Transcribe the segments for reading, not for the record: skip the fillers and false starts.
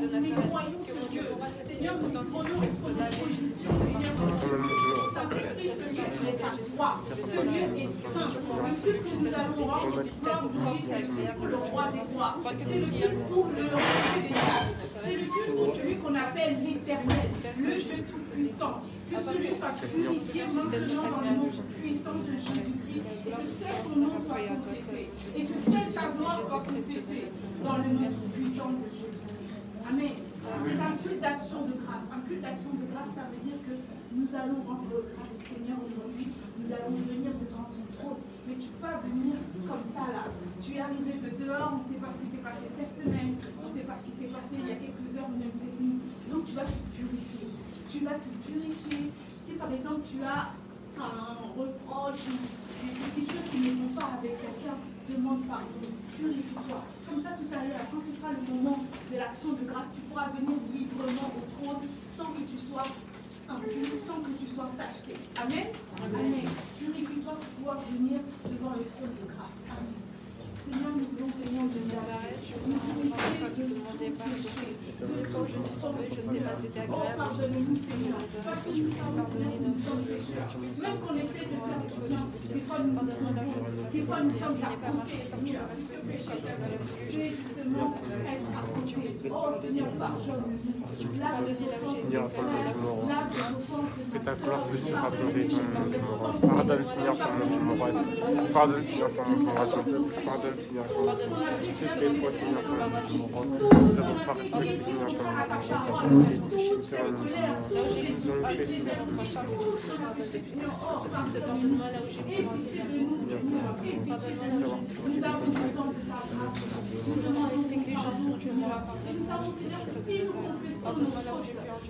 nous croyons ce Dieu. Seigneur, nous prenons notre position, Seigneur. Saint-Esprit, ce lieu est à toi. Ce lieu est saint. Le culte que nous allons rendre, aujourd'hui, c'est le culte pour le roi des rois. C'est le culte pour le roi des diables. C'est le culte pour celui qu'on appelle l'Éternel, le Dieu tout-puissant. Que celui soit purifié maintenant dans le nom puissant de Jésus-Christ et que seul ton nom soit confessé et que seule ta gloire soit confessée dans le nom puissant de Jésus-Christ. Amen. C'est un culte d'action de grâce. Un culte d'action de grâce, ça veut dire que nous allons rendre grâce au Seigneur aujourd'hui. Nous allons venir devant son trône. Mais tu peux pas venir comme ça là. Tu es arrivé de dehors, on ne sait pas ce qui s'est passé cette semaine, on ne sait pas ce qui s'est passé il y a quelques heures, même cette nuit. Donc tu vas te purifier. Tu vas te purifier. Si par exemple tu as un reproche ou des petites choses qui ne vont pas avec quelqu'un, demande pardon, purifie-toi. Comme ça tout à l'heure, quand ce sera le moment de l'action de grâce, tu pourras venir librement au trône sans que tu sois impur, sans que tu sois taché. Amen. Amen. Purifie-toi pour pouvoir venir devant le trône de grâce. Amen. Seigneur, nous disons, Seigneur, de nous purifier de tout péché. Quand je suis tombée, je ne t'ai pas été agréable. Oh, pardonne-nous, Seigneur. Parce que nous sommes pécheurs. Même qu'on essaie de faire des choses, des fois nous des fois nous sommes à côté, Seigneur. Parce que péché, c'est justement être à côté. Oh, Seigneur, pardonne-nous. Seigneur, que ta gloire puisse se rappeler ton nom. Pardonne, Seigneur, ton nom, tu m'auras dit. Pardonne, Seigneur, ton nom, tu m'auras dit. Pardonne, Seigneur, ton nom. Toutes les fois, Seigneur, ton nom, tu m'auras dit. Nous n'avons pas respecté, Seigneur, ton nom.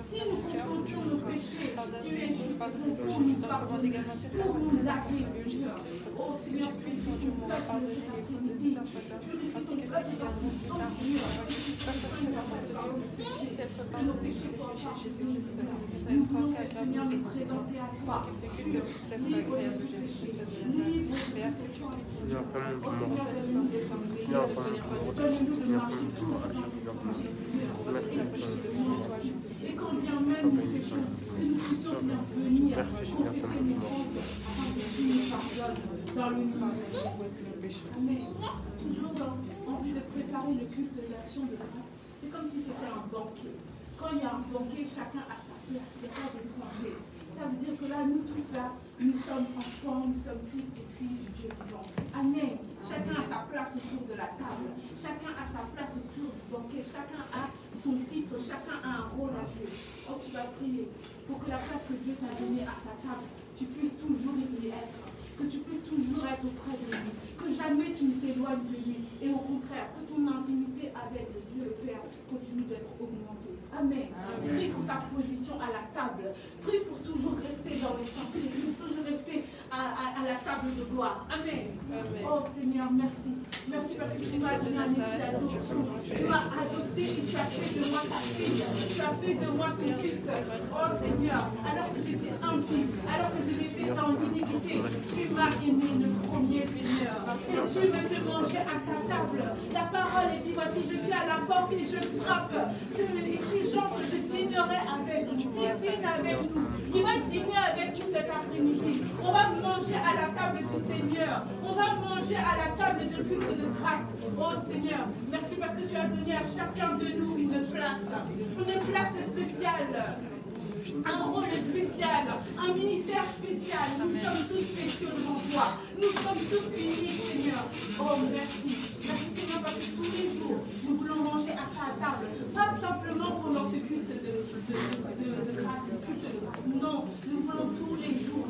Si nous confessions nos péchés, tu es juste pour nous pardonner, pour nous laver, Seigneur. Oh Seigneur, puisse nous pardonner cet après-midi. Purifie ton peuple dans ton sang, que nos péchés soient pardonnés. Nous voulons, Seigneur, nous présenter à toi, libre de tout péché, libre de toute offense. Seigneur, et quand bien même nous péchons, que nous puissions venir confesser nos fautes afin que Dieu nous pardonne dans le nom de Jésus. Amen. Toujours en vue de préparer le culte de l'action de grâce, c'est comme si c'était un banquet. Quand il y a un banquet, chacun a sa place, il n'y a pas d'étranger. Ça veut dire que là, nous tous là, nous sommes enfants, nous sommes fils et filles du Dieu vivant. Amen. Chacun a sa place autour de la table. Chacun a sa place autour du banquet. Chacun a son titre. Chacun a un rôle à jouer. Oh, tu vas prier pour que la place que Dieu t'a donnée à sa table, tu puisses toujours y être. Que tu puisses toujours être auprès de lui. Que jamais tu ne t'éloignes de lui. Et au contraire, que ton intimité avec Dieu le Père continue d'être augmentée. Amen. Prie pour ta position à la table. Prie pour toujours rester dans les sentiers. Pour toujours rester à la table de gloire. Amen. Oh Seigneur, merci. Merci parce que tu m'as donné un esprit d'adoption. Tu m'as adopté et tu as fait de moi ta fille. Tu as fait de moi ton fils. Oh Seigneur, alors que j'étais impie, alors que je l'étais dans l'iniquité, tu m'as aimé le premier, Seigneur. Et tu veux te manger à sa table. La parole est dit, voici, je suis à la porte et je frappe. Ces gens que je dînerai avec nous, qui dînent avec nous, qui va dîner avec nous cet après-midi. On va manger à la table du Seigneur. On va manger à la table de culte de grâce. Oh Seigneur, merci parce que tu as donné à chacun de nous une place spéciale. Un rôle spécial, un ministère spécial. Nous sommes tous spéciaux devant toi. Nous sommes tous uniques, Seigneur. Oh, merci. Merci, Seigneur, parce que tous les jours, nous voulons manger à ta table. Pas simplement pendant ce culte de grâce, le culte de grâce. Non, nous voulons tous les jours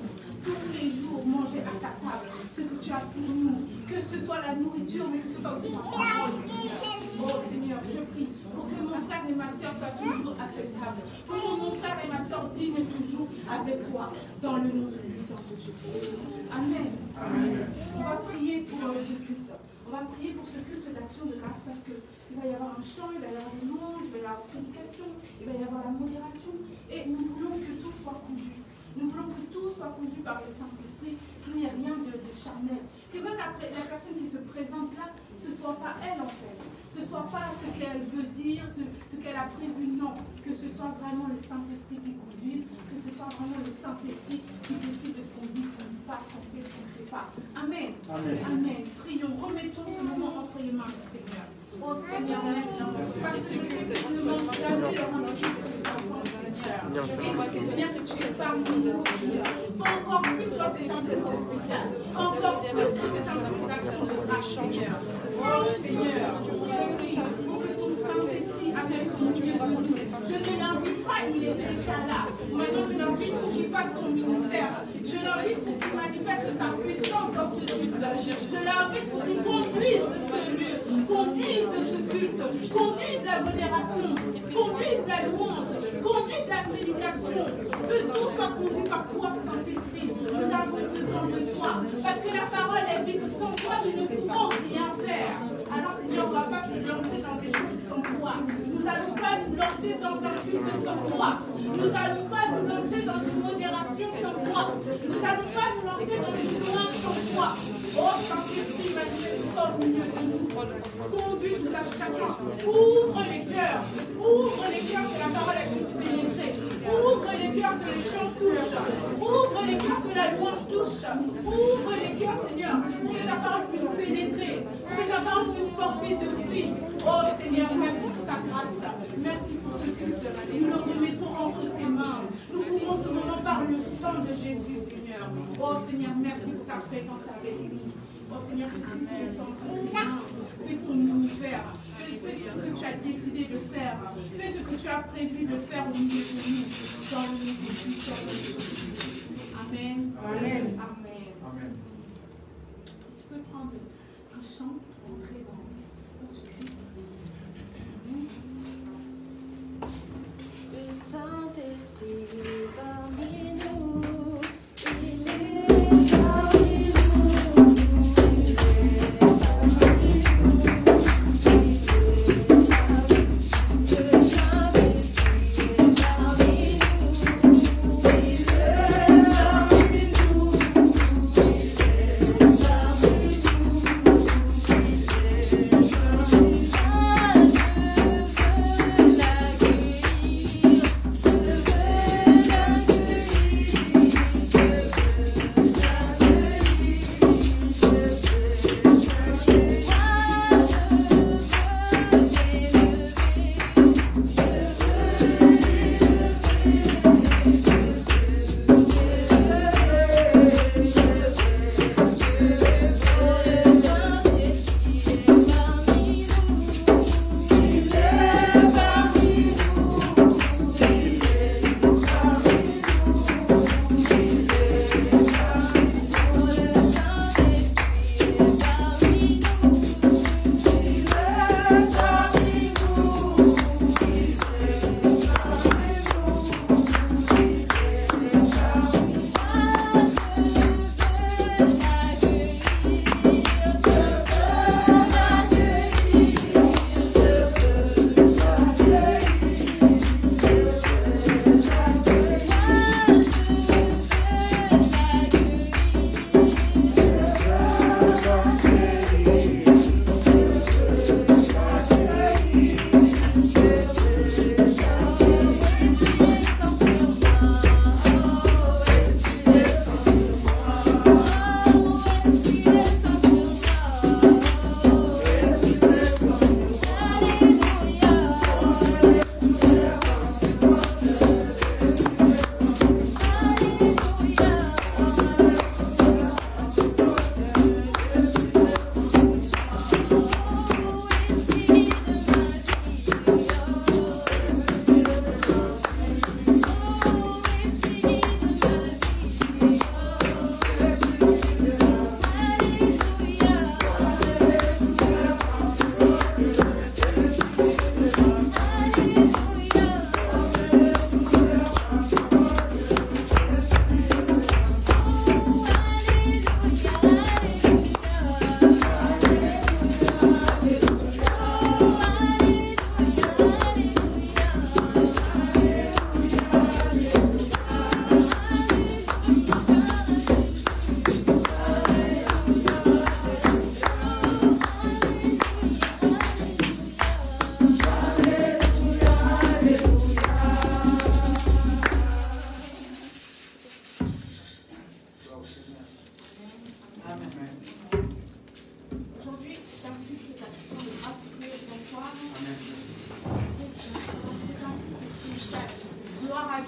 manger à ta table. Ce que tu as pour nous, que ce soit la nourriture, mais que ce soit aussi ta parole, Seigneur. Oh, Seigneur, je prie pour que mon frère et ma soeur soient toujours à cette table. Pour que mon frère et ma soeur dînent toujours avec toi, dans le nom de puissant de Jésus. Amen. Amen. On va prier pour ce culte. On va prier pour ce culte d'action de grâce parce qu'il va y avoir un chant, il va y avoir des louanges, il va y avoir la prédication, il va y avoir la modération. Et nous voulons que tout soit conduit. Nous voulons que tout soit conduit par le Saint-Esprit, qu'il n'y ait rien de charnel. Que même la personne qui se présente là, ce ne soit pas elle en fait. Ce ne soit pas ce qu'elle veut dire, ce qu'elle a prévu, non. Que ce soit vraiment le Saint-Esprit qui conduise, que ce soit vraiment le Saint-Esprit qui décide de ce qu'on dit, ce qu'on ne dit pas, ce qu'on fait, ce qu'on ne fait pas. Amen. Amen. Amen. Prions, remettons ce moment entre les mains du Seigneur. Oh Seigneur, merci. Parce que je sais que tu ne manques jamais de rendre juste les enfants, Seigneur. Et je te Seigneur que tu es parmi nous. Encore plus dans ces temps spéciales. Encore plus dans ces temps d'action de grâce, Seigneur. Oh Seigneur, je prie pour que ton Saint-Esprit avec son Dieu. Je ne l'invite pas, il est déjà là. Maintenant, je l'invite pour qu'il fasse son ministère. Je l'invite pour qu'il manifeste sa puissance dans ce culte. Je l'invite pour qu'il conduise ce lieu, conduise ce culte, conduise la modération, conduise la louange, conduise la prédication. Que tout soit conduit par toi, Saint-Esprit. Nous avons besoin de toi. Parce que la parole, elle dit que sans toi, nous ne pouvons rien faire. Alors, Seigneur, on ne va pas se lancer dans des choses sans toi. Nous n'allons pas nous lancer dans un culte sans toi. Nous n'allons pas nous lancer dans une modération sans toi. Nous n'allons pas nous lancer dans une louange sans toi. Oh, Saint-Esprit, manifeste-toi au milieu de nous. Conduis tout à chacun. Ouvre les cœurs. Ouvre les cœurs que la parole a pu pénétrer. Ouvre les cœurs que les chants touchent. Ouvre les cœurs que la louange touche. Ouvre les cœurs, Seigneur, pour que ta parole puisse pénétrer. Pour que ta parole puisse porter de fruits. Oh, Seigneur, merci pour ta grâce. Merci pour ce culte. Et nous le remettons entre tes mains. Nous couvrons ce moment par le sang de Jésus, Seigneur. Oh, Seigneur, merci pour ta présence avec nous. Oh, Seigneur, que tu es entre tes mains. Fais ton univers. Fais ce que tu as décidé de faire. Fais ce que tu as prévu de faire au milieu de nous. Dans le nom de Jésus. Amen. Amen. Amen. Amen. Tu peux prendre un chant pour entrer dans ce culte. Amen. Le Saint-Esprit est parmi nous. Il est parmi nous.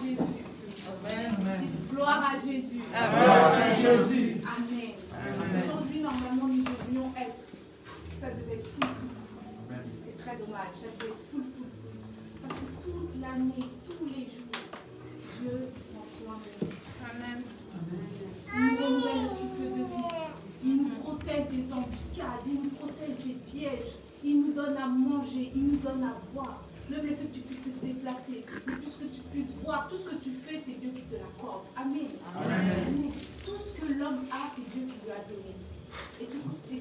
Jésus. Gloire à Jésus. Amen. Aujourd'hui, normalement, nous devrions être. Ça devait être full. C'est très dommage. Ça devait être full. Parce que toute l'année, tous les jours, Dieu prend soin de nous. Amen. Il nous renouvelle le cycle de vie. Il nous protège des embuscades. Il nous protège des pièges. Il nous donne à manger. Il nous donne à boire. Même le fait que tu puisses te déplacer, le plus que tu puisses voir, tout ce que tu fais, c'est Dieu qui te l'accorde. Amen. Amen. Tout ce que l'homme a, c'est Dieu qui lui a donné. Et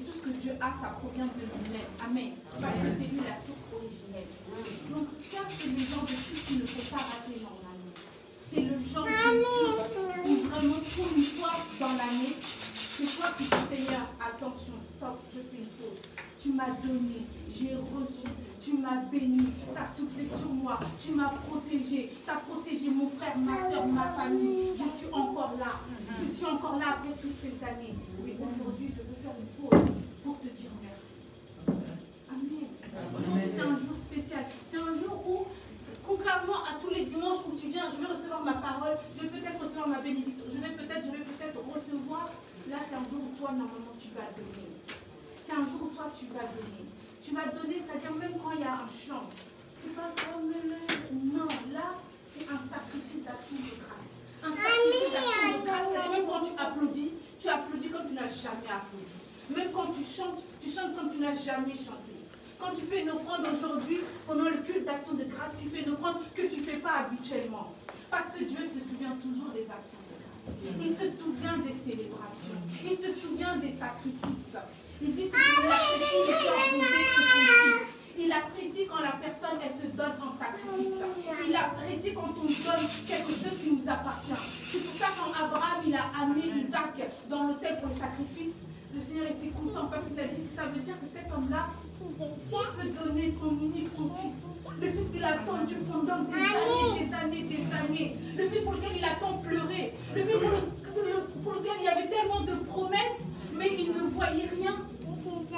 tout ce que Dieu a, ça provient de lui-même. Amen. Parce que c'est lui la source originelle. Donc ça, c'est le genre de truc qu'il ne faut pas rater dans l'année. C'est le genre de truc où vraiment pour une fois dans l'année, c'est toi qui dis Seigneur, attention, stop, je fais une pause. Tu m'as donné, j'ai reçu, tu m'as béni, tu as soufflé sur moi, tu m'as protégé, tu as protégé mon frère, ma soeur, ma famille. Je suis encore là. Je suis encore là après toutes ces années. Mais aujourd'hui, je veux faire une pause pour te dire merci. Amen. Aujourd'hui, c'est un jour spécial. C'est un jour où, contrairement à tous les dimanches où tu viens, je vais recevoir ma parole, je vais peut-être recevoir ma bénédiction, je vais peut-être recevoir. Là, c'est un jour où toi, normalement, tu vas donner. C'est un jour où toi, tu vas donner. Tu vas donner, c'est-à-dire même quand il y a un chant. C'est pas comme le... Non, là, c'est un sacrifice d'action de grâce. Un sacrifice d'action de grâce. Même quand tu applaudis comme tu n'as jamais applaudi. Même quand tu chantes comme tu n'as jamais chanté. Quand tu fais une offrande aujourd'hui, pendant le culte d'action de grâce, tu fais une offrande que tu ne fais pas habituellement. Parce que Dieu se souvient toujours des actions. Il se souvient des célébrations. Il se souvient des sacrifices. Il dit il apprécie quand la personne elle se donne en sacrifice. Il apprécie quand on donne quelque chose qui nous appartient. C'est pour ça quand Abraham il a amené Isaac dans l'autel pour le sacrifice, le Seigneur était content parce qu'il a dit que ça veut dire que cet homme-là peut donner son unique, son fils. Le fils qu'il a attendu pendant des années. Le fils pour lequel il a tant pleuré. Le fils pour lequel il y avait tellement de promesses, mais il ne voyait rien.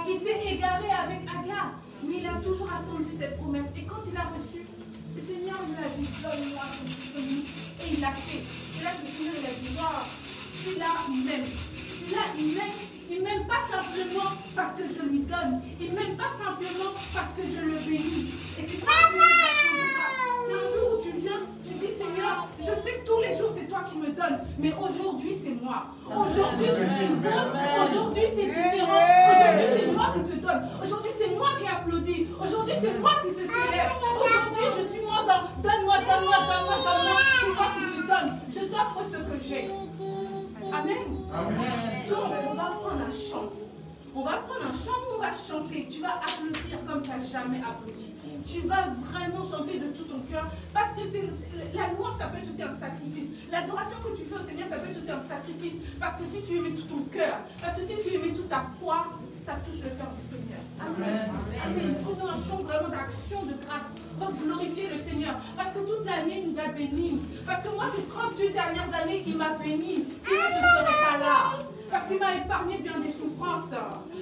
Il s'est égaré avec Agar. Mais il a toujours attendu cette promesse. Et quand il a reçu, le Seigneur lui a dit, donne-moi ton fils. Et il l'a fait. C'est là que le Seigneur lui a dit, wow, celui-là, il m'aime. Celui-là, il m'aime. Il ne m'aime pas simplement parce que je lui donne. Il ne m'aime pas simplement parce que je le bénis. Et c'est ça que c'est un jour où tu viens, tu dis Seigneur, je sais que tous les jours c'est toi qui me donnes, mais aujourd'hui c'est moi. Aujourd'hui je fais une pause, aujourd'hui c'est différent. Aujourd'hui c'est moi qui te donne. Aujourd'hui c'est moi qui applaudis. Aujourd'hui c'est moi qui te célèbre. Aujourd'hui je suis moi dans donne-moi. C'est toi qui te donne. Je t'offre ce que j'ai. Amen. Donc, on va prendre un chant. On va prendre un chant où on va chanter. Tu vas applaudir comme tu n'as jamais applaudi. Tu vas vraiment chanter de tout ton cœur. Parce que la louange, ça peut être aussi un sacrifice. L'adoration que tu fais au Seigneur, ça peut être aussi un sacrifice. Parce que si tu y mets tout ton cœur, parce que si tu y mets toute ta foi, ça touche le cœur du Seigneur. Amen. Amen. Prenons un chant vraiment d'action de grâce pour glorifier le Seigneur. Parce que toute l'année, il nous a bénis. Parce que moi, ces 38 dernières années, il m'a béni. Sinon, je ne serais pas là. Parce qu'il m'a épargné bien des souffrances.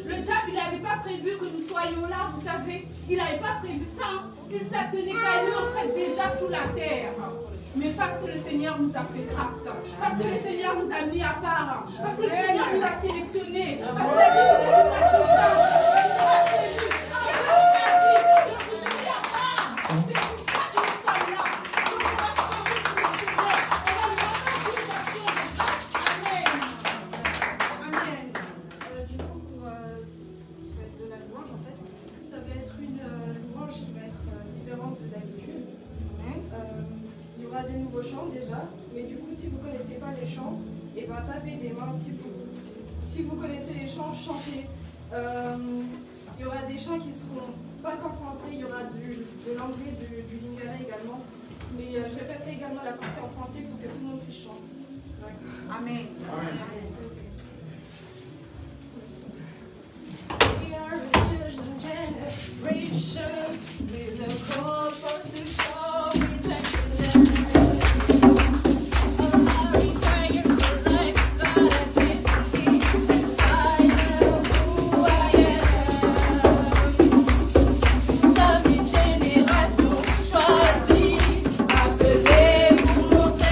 Le diable, il n'avait pas prévu que nous soyons là, vous savez. Il n'avait pas prévu ça. Si ça tenait qu'à lui, on serait déjà sous la terre. Mais parce que le Seigneur nous a fait grâce. Parce que le Seigneur nous a mis à part. Parce que le Seigneur nous a sélectionnés. Parce que la vie nous a des nouveaux chants déjà, mais du coup si vous ne connaissez pas les chants, et ben tapez des mains si vous connaissez les chants, chantez. Il y aura des chants qui seront pas qu'en français, il y aura de l'anglais, du lingala également, mais je répéterai également la partie en français pour que tout le monde puisse chanter. Amen. We are a chosen generation with a call for to show redemption. Monter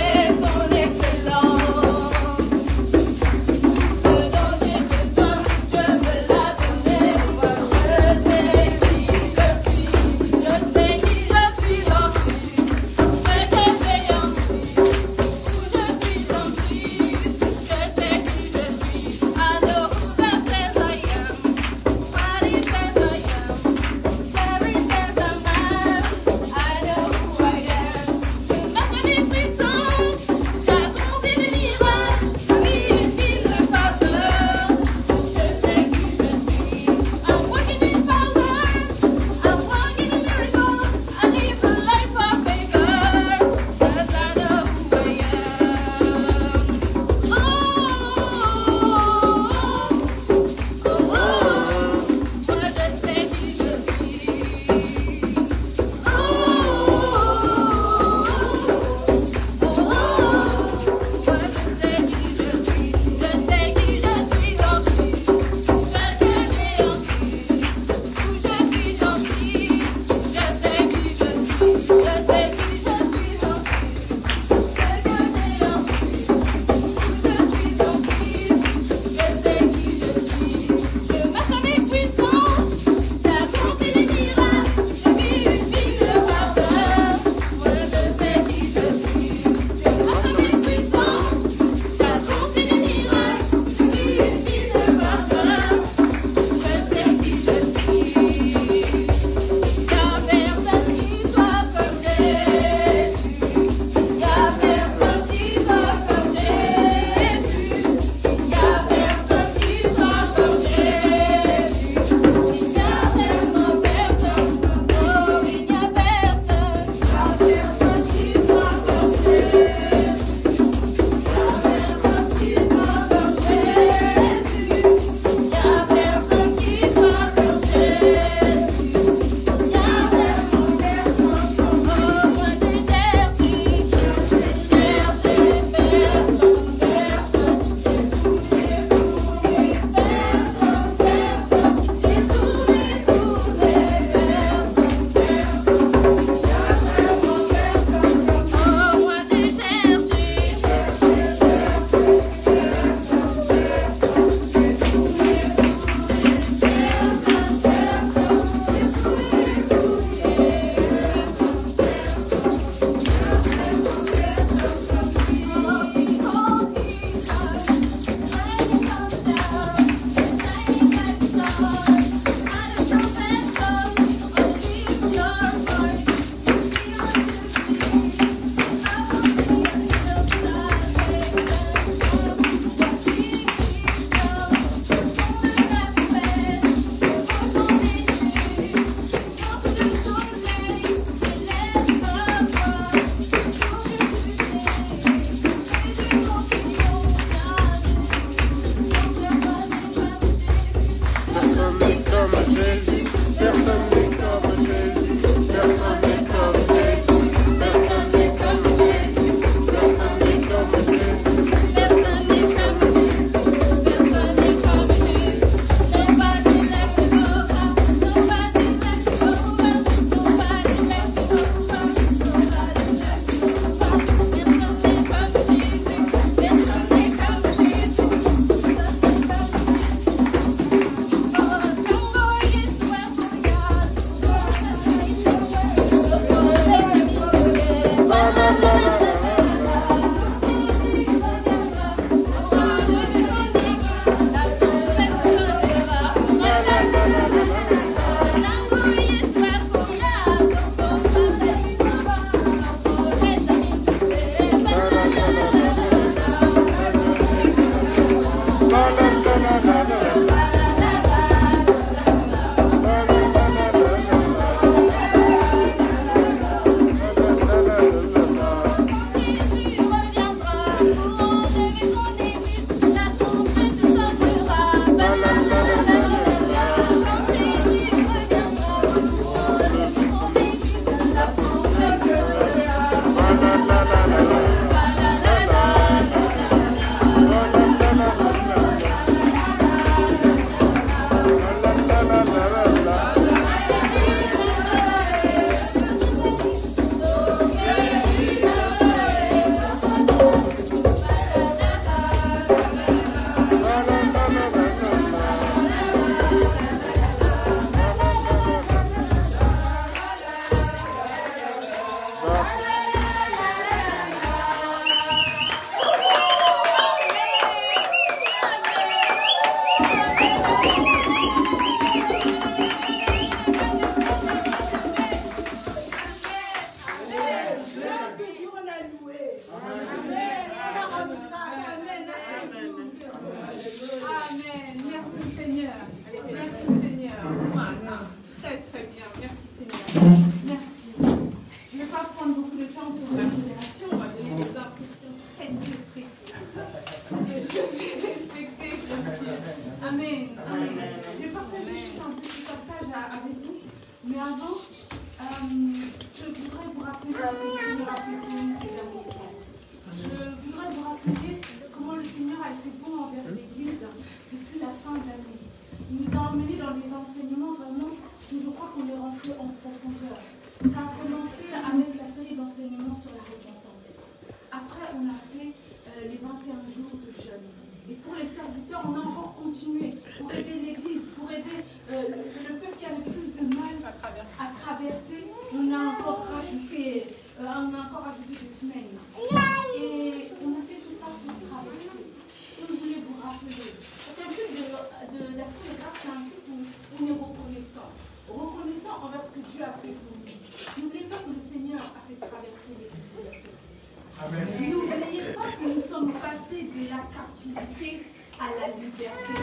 N'oubliez pas que nous sommes passés de la captivité à la liberté.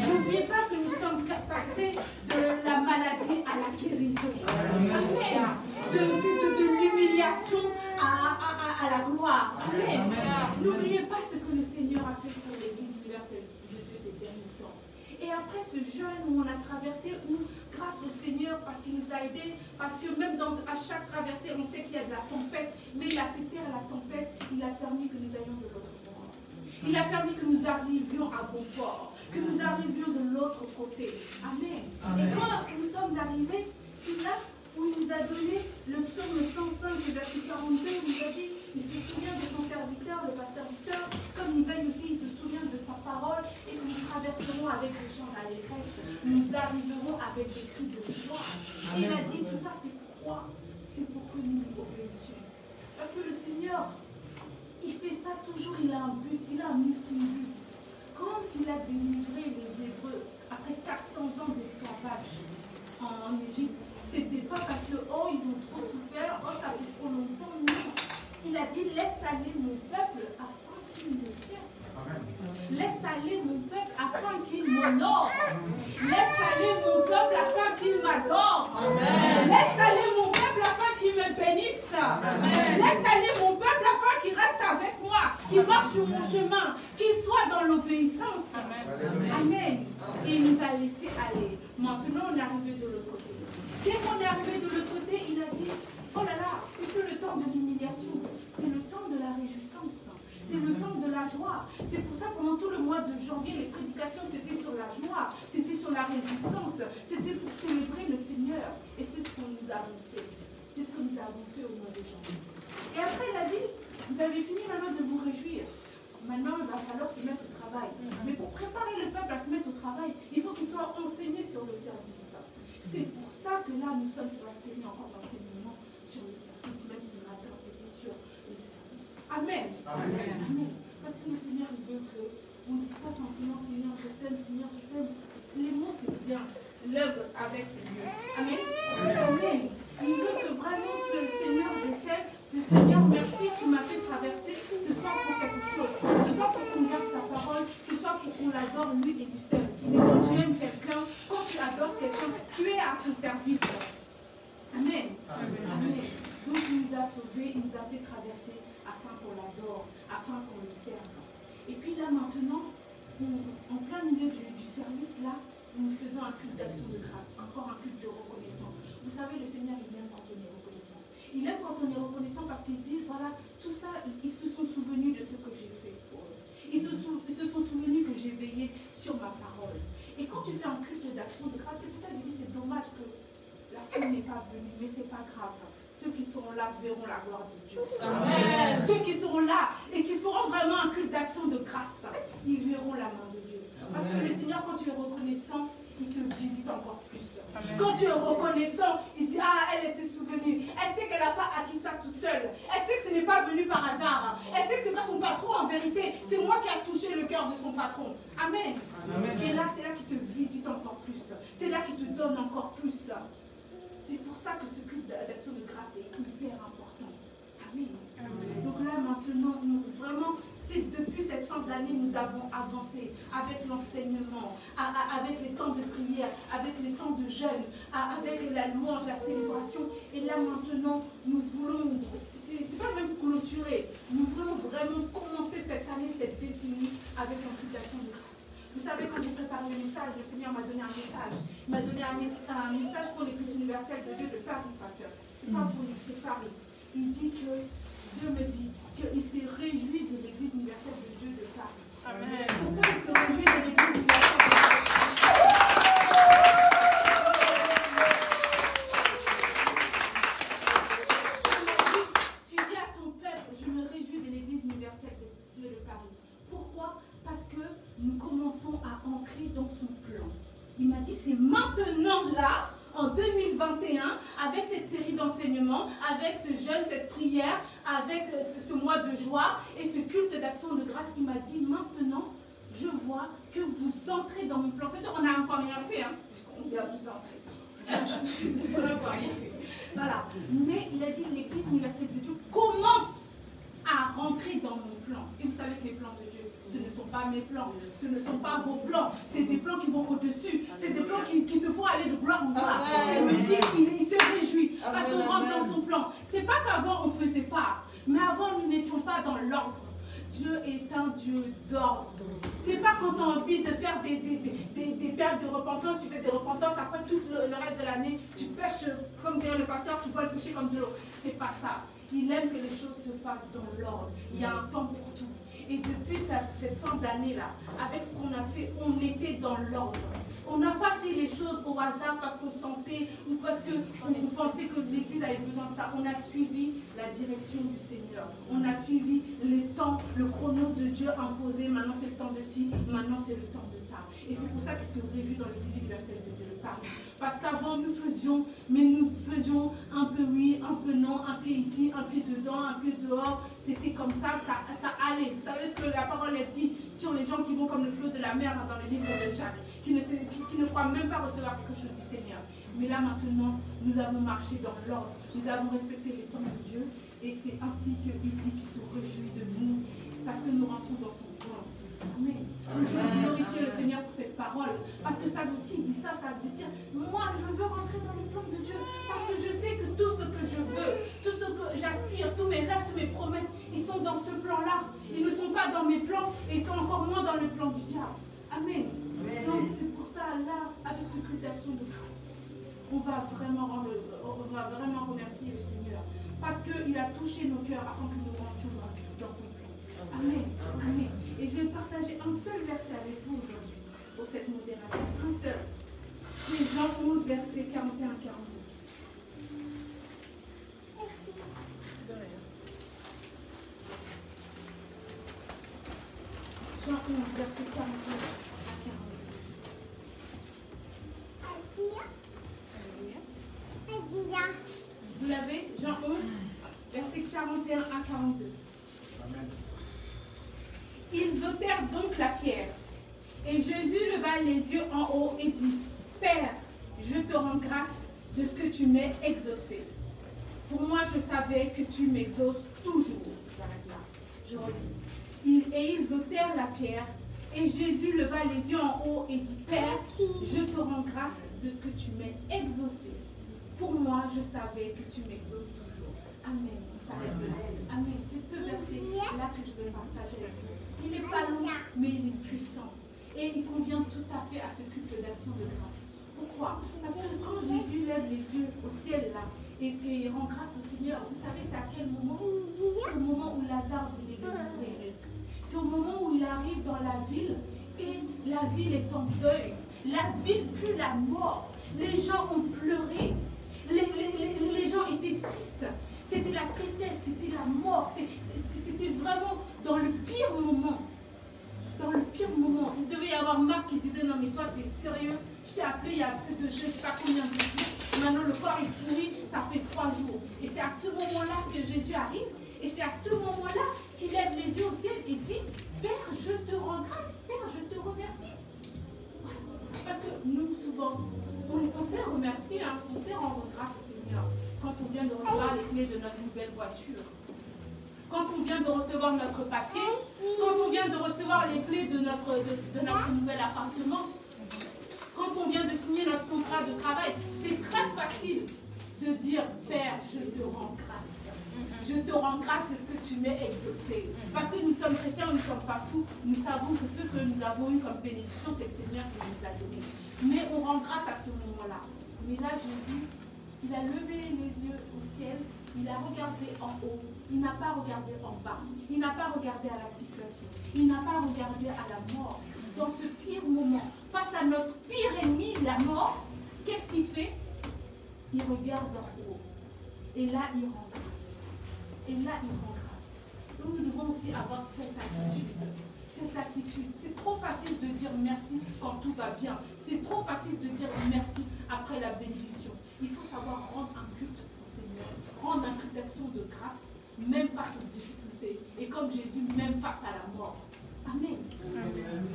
N'oubliez pas que nous sommes passés de la maladie à la guérison. Amen. De l'humiliation à la gloire. Amen. N'oubliez pas ce que le Seigneur a fait pour l'Église universelle de Dieu ces derniers temps. Et après ce jeûne où on a traversé, où grâce au Seigneur, parce qu'il nous a aidés, parce que même à chaque traversée, on sait qu'il y a de la tempête, mais il a fait taire la tempête, il a permis que nous ayons de l'autre bord. Il a permis que nous arrivions à bon port, que nous arrivions de l'autre côté. Amen. Et quand nous sommes arrivés, c'est là où il nous a donné le psaume 105, verset 42, il nous a dit, il se souvient de son serviteur, le pasteur Victor, comme il veille aussi, il se souvient de sa parole, et que nous traverserons avec des chants d'allégresse, nous arriverons avec des cris de joie. Et il a dit, tout ça c'est pourquoi? C'est pour que nous lui obéissions. Parce que le Seigneur, il fait ça toujours, il a un but, il a un ultime but. Quand il a délivré les Hébreux, après 400 ans d'esclavage en Égypte, c'était pas parce que, oh, ils ont trop souffert, oh, ça fait trop longtemps, non. Il a dit, laisse aller mon peuple afin qu'il me serve. Laisse aller mon peuple afin qu'il m'honore. Laisse aller mon peuple afin qu'il m'adore. Laisse aller mon peuple afin qu'il me bénisse. Laisse aller mon peuple afin qu'il reste avec moi, qu'il marche sur mon chemin, qu'il soit dans l'obéissance. Amen. Et il nous a laissé aller. Maintenant, on est arrivé de l'autre côté. Dès qu'on est arrivé de l'autre côté, il a dit, oh là là, c'est plus le temps de l'humiliation, c'est le temps de la réjouissance, c'est le temps de la joie. C'est pour ça, pendant tout le mois de janvier, les prédications, c'était sur la joie, c'était sur la réjouissance, c'était pour célébrer le Seigneur. Et c'est ce que nous avons fait. C'est ce que nous avons fait au mois de janvier. Et après, il a dit, vous avez fini maintenant de vous réjouir. Maintenant, il va falloir se mettre au travail. Mais pour préparer le peuple à se mettre au travail, il faut qu'il soit enseigné sur le service. C'est pour ça que là, nous sommes sur la série encore d'enseignement sur le service, même ce matin, c'était sur le service. Amen. Amen. Amen. Parce que le Seigneur, il veut qu'on ne dise pas simplement Seigneur, je t'aime, Seigneur, je t'aime. Les mots, c'est bien. L'œuvre avec, c'est mieux. Amen. Amen. Il veut que vraiment ce Seigneur, je t'aime, ce Seigneur, merci, tu m'as fait traverser, ce soir pour quelque chose. Ce soir pour qu'on garde sa parole, ce soir pour qu'on l'adore lui et lui seul. Et quand tu aimes quelqu'un, quand tu adores quelqu'un, tu es à son service. Amen. Amen. Amen. Donc il nous a sauvés, il nous a fait traverser afin qu'on l'adore, afin qu'on le serve. Et puis là maintenant, en plein milieu du service, là, nous faisons un culte d'action de grâce, encore un culte de reconnaissance. Vous savez, le Seigneur, il aime quand on est reconnaissant. Il aime quand on est reconnaissant parce qu'il dit, voilà, tout ça, ils se sont souvenus de ce que j'ai fait pour eux. Ils se sont souvenus que j'ai veillé sur ma parole. Et quand tu fais un culte d'action de grâce, c'est pour ça que je dis, c'est dommage que la fin n'est pas venue, mais c'est pas grave. Ceux qui seront là verront la gloire de Dieu. Amen. Ceux qui seront là et qui feront vraiment un culte d'action de grâce, ils verront la main de Dieu. Parce que le Seigneur, quand tu es reconnaissant, il te visite encore plus. Amen. Quand tu es reconnaissant, il dit, ah, elle s'est souvenue. Elle sait qu'elle n'a pas acquis ça toute seule. Elle sait que ce n'est pas venu par hasard. Elle sait que ce n'est pas son patron en vérité. C'est moi qui ai touché le cœur de son patron. Amen. Amen. Et là, c'est là qu'il te visite encore plus. C'est là qu'il te donne encore plus. C'est pour ça que ce culte d'action de grâce est hyper important. Amen. Donc là maintenant, vraiment, c'est depuis cette fin d'année, nous avons avancé avec l'enseignement, avec les temps de prière, avec les temps de jeûne, avec la louange, la célébration. Et là maintenant, nous voulons, c'est pas même clôturer, nous voulons vraiment commencer cette année, cette décennie avec un culte d'action de grâce. Vous savez, quand j'ai préparé le message, le Seigneur m'a donné un message. Il m'a donné un message pour l'Église universelle de Dieu de Paris, pasteur. C'est pas pour nous, c'est Paris. Il dit que Dieu me dit qu'il s'est réjoui de l'Église universelle de Dieu de Paris. Amen. Pourquoi il se réjouit de l'Église universelle de Dieu? Tu dis à ton peuple, je me réjouis de l'Église universelle de Dieu de Paris. Pourquoi? Parce que nous commençons à entrer dans son plan. Il m'a dit, c'est maintenant là, en 2021, avec cette série d'enseignements, avec ce jeûne, cette prière, avec ce mois de joie et ce culte d'action de grâce, il m'a dit, maintenant, je vois que vous entrez dans mon plan. C'est-à-dire, on n'a encore rien fait, hein, puisqu'on vient juste d'entrer. On n'a encore rien fait. Voilà. Mais il a dit, l'Église universelle de Dieu commence à rentrer dans mon plan. Et vous savez que les plans de Dieu, ce ne sont pas mes plans, ce ne sont pas vos plans, c'est des plans qui vont au-dessus, c'est des plans qui te font aller de gloire en gloire. Il me dit qu'il se réjouit parce qu'on rentre dans son plan. C'est pas qu'avant on ne faisait pas, mais avant nous n'étions pas dans l'ordre. Dieu est un Dieu d'ordre. C'est pas quand tu as envie de faire des périodes de repentance, tu fais des repentances, après tout le reste de l'année, tu pêches comme dirait le pasteur, tu bois le péché comme de l'eau. C'est pas ça. Il aime que les choses se fassent dans l'ordre. Il y a un temps pour tout. Et depuis cette fin d'année-là, avec ce qu'on a fait, on était dans l'ordre. On n'a pas fait les choses au hasard parce qu'on sentait ou parce qu'on pensait que l'Église avait besoin de ça. On a suivi la direction du Seigneur. On a suivi les temps, le chrono de Dieu imposé. Maintenant c'est le temps de ci, maintenant c'est le temps de ça. Et c'est pour ça qu'il se réjouit dans l'Église universelle de Dieu de Paris. Parce qu'avant nous faisions un peu oui, un peu non, un pied ici, un pied dedans, un pied dehors. C'était comme ça allait. Vous savez ce que la parole a dit sur les gens qui vont comme le flot de la mer dans le livre de Jacques, qui ne croient même pas recevoir quelque chose du Seigneur. Mais là maintenant, nous avons marché dans l'ordre, nous avons respecté les temps de Dieu, et c'est ainsi qu'il dit qu'il se réjouit de nous, parce que nous rentrons dans son plan. Amen. Je veux glorifier le Seigneur pour cette parole, parce que ça aussi, il dit ça veut dire, moi je veux rentrer dans le plan de Dieu, parce que je sais que tout ce que je veux, tout ce que j'aspire, tous mes rêves, toutes mes promesses, ils sont dans ce plan-là. Ils ne sont pas dans mes plans, et ils sont encore moins dans le plan du diable. Amen. Donc c'est pour ça, là, avec ce culte d'action de grâce, on va vraiment remercier le Seigneur, parce qu'il a touché nos cœurs afin que nous rentrions dans son plan. Amen. Amen. Et je vais partager un seul verset avec vous aujourd'hui pour cette modération. Un seul. C'est Jean 11, versets 41-42. Jean 11, verset 41 à 42. Vous l'avez? Jean 11, verset 41 à 42. Amen. Ils ôtèrent donc la pierre. Et Jésus leva les yeux en haut et dit, Père, je te rends grâce de ce que tu m'as exaucé. Pour moi, je savais que tu m'exauces toujours. J'arrête là. Je redis. Et ils ôtèrent la pierre. Et Jésus leva les yeux en haut et dit, Père, je te rends grâce de ce que tu m'as exaucé. Pour moi, je savais que tu m'exauces toujours. Amen. Amen. C'est ce verset-là que je vais partager avec vous. Il n'est pas long, mais il est puissant. Et il convient tout à fait à ce culte d'action de grâce. Pourquoi? Parce que quand Jésus lève les yeux au ciel là et rend grâce au Seigneur, vous savez c'est à quel moment? C'est au moment où Lazare venait de mourir. C'est au moment où il arrive dans la ville et la ville est en deuil. La ville pue la mort. Les gens ont pleuré. Les gens étaient tristes. C'était la tristesse, c'était la mort. C'était vraiment dans le pire moment. Dans le pire moment. Il devait y avoir voir Marc qui disait, non mais toi, t'es sérieux? Je t'ai appelé il y a plus de je ne sais pas combien de jours. Maintenant, le corps est pourri, ça fait 3 jours. Et c'est à ce moment-là que Jésus arrive. Et c'est à ce moment-là qu'il lève les yeux au ciel et dit, Père, je te rends grâce. Père, je te remercie. Parce que nous, souvent, on sait remercier, hein, on sait rendre grâce au Seigneur quand on vient de recevoir les clés de notre nouvelle voiture, quand on vient de recevoir notre papier, quand on vient de recevoir les clés de notre nouvel appartement, quand on vient de signer notre contrat de travail. C'est très facile de dire, Père, je te rends grâce. Je te rends grâce de ce que tu m'as exaucé. Parce que nous sommes chrétiens, nous ne sommes pas fous. Nous savons que ce que nous avons eu comme bénédiction, c'est le Seigneur qui nous a donné. Mais on rend grâce à ce moment-là. Mais là, Jésus, il a levé les yeux au ciel, il a regardé en haut, il n'a pas regardé en bas, il n'a pas regardé à la situation, il n'a pas regardé à la mort. Dans ce pire moment, face à notre pire ennemi, la mort, qu'est-ce qu'il fait? Il regarde en haut. Et là, il rend grâce. Et là, il rend grâce. Donc nous devons aussi avoir cette attitude. Cette attitude. C'est trop facile de dire merci quand tout va bien. C'est trop facile de dire merci après la bénédiction. Il faut savoir rendre un culte au Seigneur. Rendre un culte d'action de grâce, même face aux difficultés. Et comme Jésus, même face à la mort. Amen.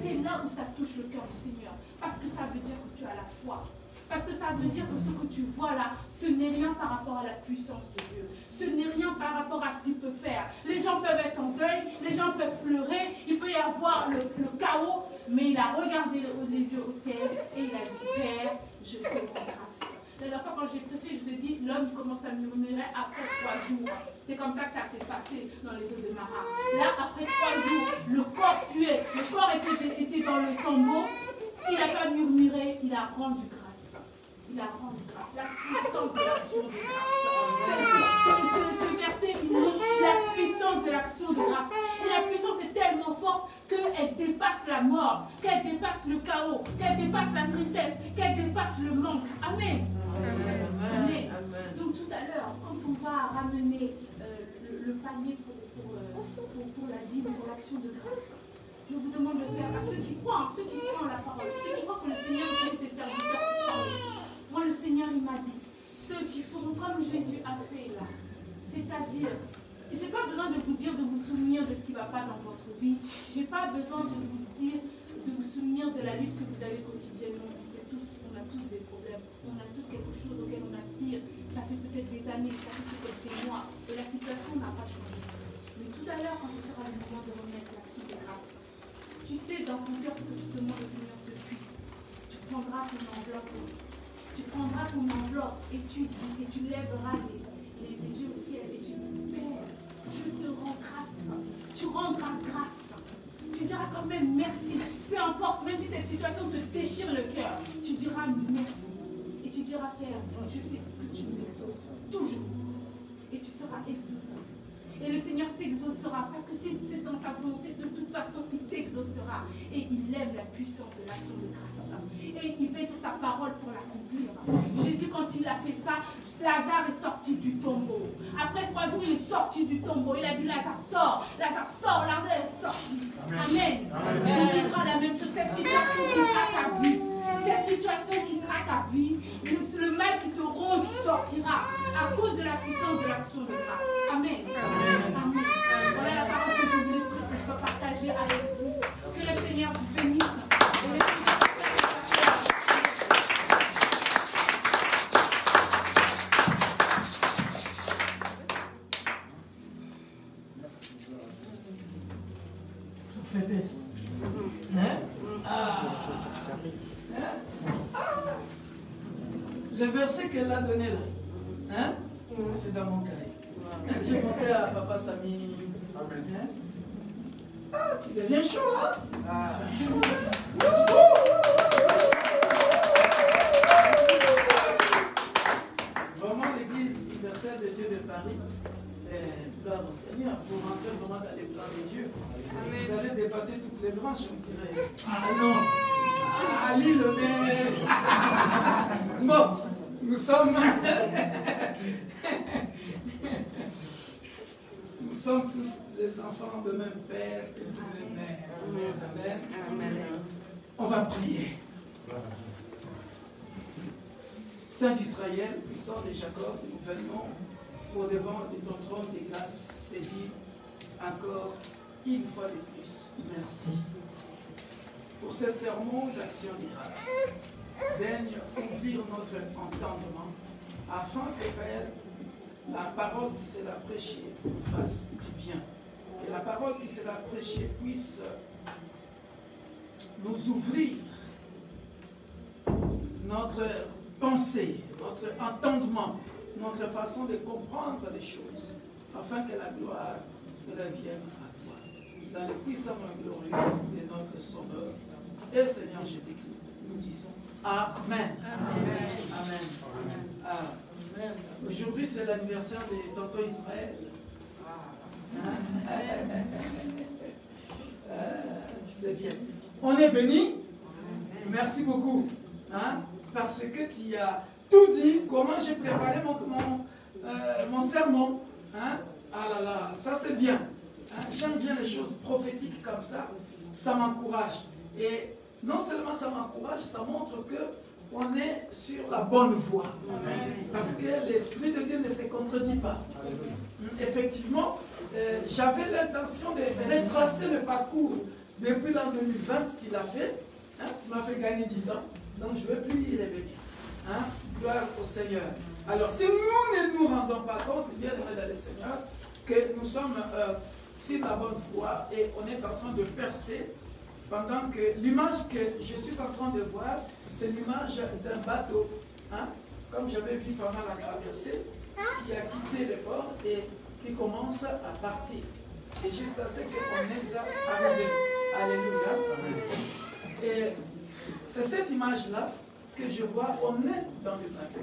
C'est là où ça touche le cœur du Seigneur. Parce que ça veut dire que tu as la foi. Parce que ça veut dire que ce que tu vois là, ce n'est rien par rapport à la puissance de Dieu. Ce n'est rien par rapport à ce qu'il peut faire. Les gens peuvent être en deuil, les gens peuvent pleurer, il peut y avoir le chaos, mais il a regardé les yeux au ciel et il a dit, Père, je te rends grâce. La dernière fois quand j'ai prêché, je vous ai dit, l'homme commence à murmurer après 3 jours. C'est comme ça que ça s'est passé dans les eaux de Mara. Là, après 3 jours, le corps puait, le corps était dans le tombeau, il n'a pas murmuré, il a rendu grâce. Il a rendu grâce. La puissance de l'action de grâce. Ce verset montre la puissance de l'action de grâce. Et la puissance est tellement forte qu'elle dépasse la mort, qu'elle dépasse le chaos, qu'elle dépasse la tristesse, qu'elle dépasse le manque. Amen. Amen. Donc tout à l'heure, quand on va ramener le panier pour la dîme, pour l'action de grâce, je vous demande de faire à ceux qui croient, ceux qui croient en la parole, ceux qui croient que le Seigneur utilise ses serviteurs pour parler. Moi, le Seigneur, il m'a dit, ceux qui font comme Jésus a fait là, c'est-à-dire, je n'ai pas besoin de vous dire de vous souvenir de ce qui ne va pas dans votre vie, je n'ai pas besoin de vous dire, de vous souvenir de la lutte que vous avez quotidiennement. On a tous des problèmes, on a tous quelque chose auquel on aspire, ça fait peut-être des années, ça fait peut-être des mois, et la situation n'a pas changé. Mais tout à l'heure, quand ce sera le moment de remettre l'action de grâce, tu sais dans ton cœur ce que tu demandes au Seigneur depuis, tu prendras ton enveloppe. Tu prendras ton enveloppe et tu lèveras les yeux au ciel et tu dis, Père, je te rends grâce. Tu rendras grâce. Tu diras quand même merci. Peu importe, même si cette situation te déchire le cœur, tu diras merci. Et tu diras, Père, je sais que tu m'exauces toujours. Et tu seras exaucé. Et le Seigneur t'exaucera parce que c'est dans sa volonté, de toute façon, il t'exaucera. Et il aime la puissance de l'action de grâce. Et il veille sur sa parole pour l'accomplir. Jésus, quand il a fait ça, Lazare est sorti du tombeau. Après 3 jours, il est sorti du tombeau. Il a dit, Lazare sort, Lazare sort, Lazare est sorti. Amen. On dira la même chose, cette situation qui traque à vie. Cette situation qui traque à vie, le mal qui te ronge sortira à cause de la puissance de l'action de grâce. Amen. Amen. Voilà la parole que je voulais partager avec vous. Que le Seigneur vous bénisse. Le verset qu'elle a donné là, hein? C'est dans mon cahier. J'ai montré à papa Samy. Hein? Ah, tu deviens chaud, hein? Chaud. Vraiment, l'église universelle de Dieu de Paris, gloire au Seigneur, vous rentrez vraiment dans les plans de Dieu. Amen. Vous allez dépasser toutes les branches, on dirait. Ah non! Ah, l'île, mais... Bon, nous sommes... Nous sommes tous les enfants de même père et de même mère. Amen. Amen. On va prier. Saint d'Israël, puissant de Jacob, nous venons au devant de ton trône de grâce et dis encore une fois de plus, merci pour ce sermon d'action de grâce. Daigne ouvrir notre entendement afin que, Père, la parole qui sera prêchée nous fasse du bien. Que la parole qui sera prêchée puisse nous ouvrir notre pensée, notre entendement, notre façon de comprendre les choses, afin que la gloire revienne à toi. Dans le puissant et glorieux de notre Sauveur et Seigneur Jésus-Christ, nous disons Amen. Amen. Amen. Amen. Aujourd'hui, c'est l'anniversaire de tonton Israël. C'est bien. On est béni. Merci beaucoup. Hein? Parce que tu as tout dit, comment j'ai préparé mon sermon. Hein? Ah là là, ça c'est bien. Hein? J'aime bien les choses prophétiques comme ça. Ça m'encourage. Et non seulement ça m'encourage, ça montre qu'on est sur la bonne voie. Parce que l'Esprit de Dieu ne se contredit pas. Effectivement, j'avais l'intention de retracer le parcours depuis l'an 2020, tu l'as fait. Hein? Tu m'as fait gagner du temps. Donc je ne veux plus y revenir. Hein? Gloire au Seigneur. Alors, si nous ne nous rendons pas compte, c'est bien de dans le Seigneur, que nous sommes sur la bonne voie et on est en train de percer, pendant que l'image que je suis en train de voir, c'est l'image d'un bateau, hein? Comme j'avais vu pendant la traversée, qui a quitté le port et qui commence à partir. Et jusqu'à ce qu'on est arrivé. Alléluia. Et c'est cette image-là que je vois, on est dans le bateau.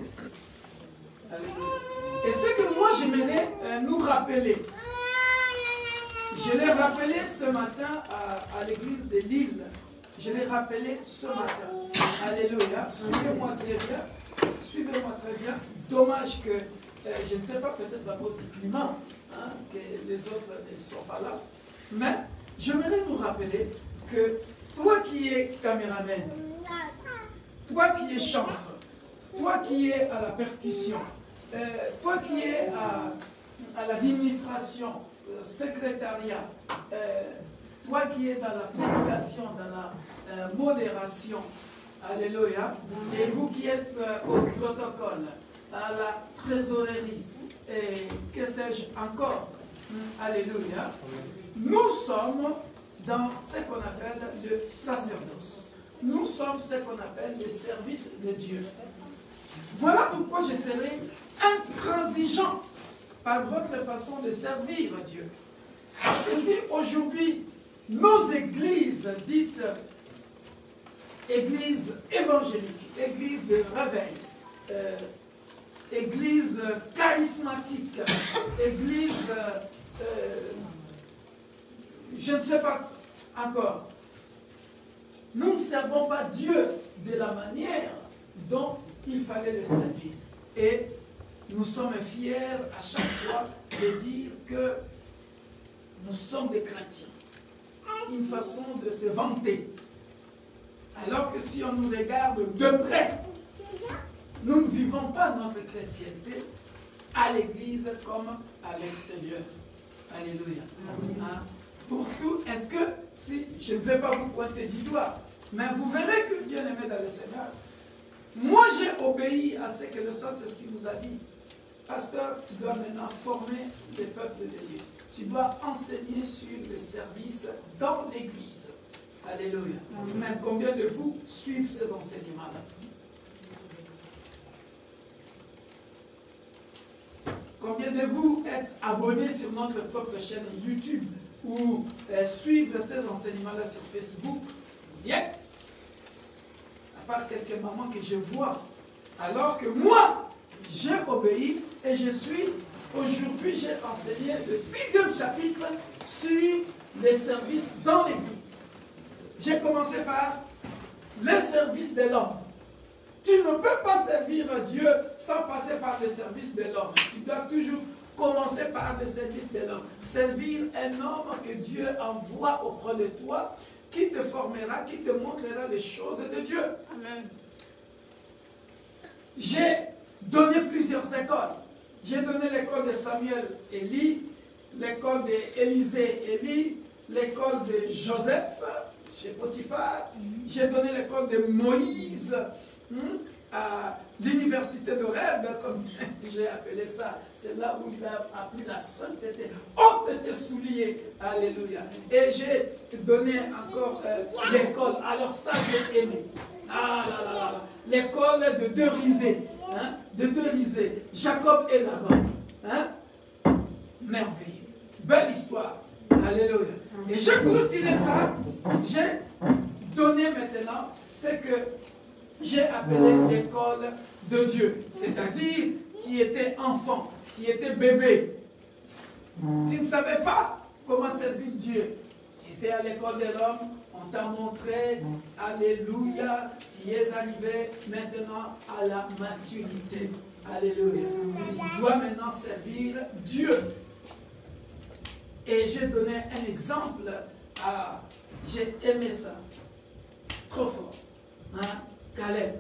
Et ce que moi j'aimerais nous rappeler, je l'ai rappelé ce matin à l'église de Lille. Je l'ai rappelé ce matin. Alléluia. Suivez-moi très bien. Suivez-moi très bien. Dommage que, je ne sais pas, peut-être à cause du climat, hein, que les autres ne sont pas là. Mais j'aimerais nous rappeler que toi qui es caméraman, toi qui es chanteur, toi qui es à la percussion, toi qui es à l'administration, secrétariat, toi qui es dans la prédication, dans la modération, alléluia, et vous qui êtes au protocole, à la trésorerie, et que sais-je encore, alléluia, nous sommes dans ce qu'on appelle le sacerdoce. Nous sommes ce qu'on appelle le service de Dieu. Voilà pourquoi je serai intransigeant par votre façon de servir Dieu. Parce que si aujourd'hui, nos églises dites églises évangéliques, églises de réveil, églises charismatiques, églises, je ne sais pas encore, nous ne servons pas Dieu de la manière dont il fallait le servir. Et nous sommes fiers à chaque fois de dire que nous sommes des chrétiens. Une façon de se vanter. Alors que si on nous regarde de près, nous ne vivons pas notre chrétienté à l'église comme à l'extérieur. Alléluia. Hein? Pour tout, est-ce que, si je ne vais pas vous pointer du doigt, mais vous verrez que bien aimé dans le Seigneur, moi j'ai obéi à ce que le Saint-Esprit nous a dit. Pasteur, tu dois maintenant former les peuples de Dieu. Tu dois enseigner sur le service dans l'église. Alléluia. Mais combien de vous suivent ces enseignements-là? Combien de vous êtes abonnés sur notre propre chaîne YouTube ou suivent ces enseignements-là sur Facebook? Yes! À part quelques mamans que je vois. Alors que moi, j'ai obéi et je suis, aujourd'hui, j'ai enseigné le 6e chapitre sur les services dans l'église. J'ai commencé par le service de l'homme. Tu ne peux pas servir Dieu sans passer par le service de l'homme. Tu dois toujours commencer par le service de l'homme. Servir un homme que Dieu envoie auprès de toi qui te formera, qui te montrera les choses de Dieu. Amen. J'ai donné plusieurs écoles. J'ai donné l'école de Samuel, Élie, l'école d'Élisée, Élie, l'école de Joseph, chez Potiphar. J'ai donné l'école de Moïse à l'université de Rêve, comme j'ai appelé ça. C'est là où il a appris la sainteté. On était souliers. Alléluia. Et j'ai donné encore l'école. Alors ça, j'ai aimé. Ah là là là. L'école de Derisé. Hein, de Derisé. Jacob est là-bas. Hein? Merveille. Belle histoire. Alléluia. Et j'ai clôturé ça. J'ai donné maintenant ce que j'ai appelé l'école de Dieu. C'est-à-dire, tu étais enfant, tu étais bébé. Tu ne savais pas comment servir Dieu. Tu étais à l'école de l'homme, on t'a montré, alléluia, tu es arrivé maintenant à la maturité. Alléluia. Tu dois maintenant servir Dieu. Et j'ai donné un exemple. J'ai aimé ça. Trop fort. Hein? Caleb.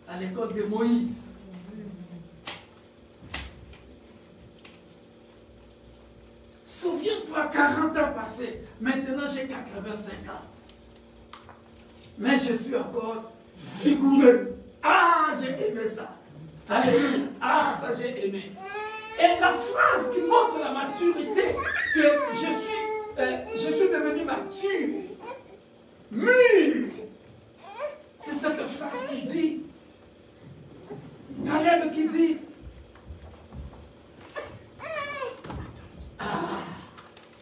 À l'école de Moïse. Souviens-toi, 40 ans passés. Maintenant, j'ai 85 ans. Mais je suis encore vigoureux. Ah, j'ai aimé ça. Alléluia. Ah, ça, j'ai aimé. Et la phrase qui montre la maturité, que je suis devenu mature, mûr, c'est cette phrase qui dit, Caleb qui dit,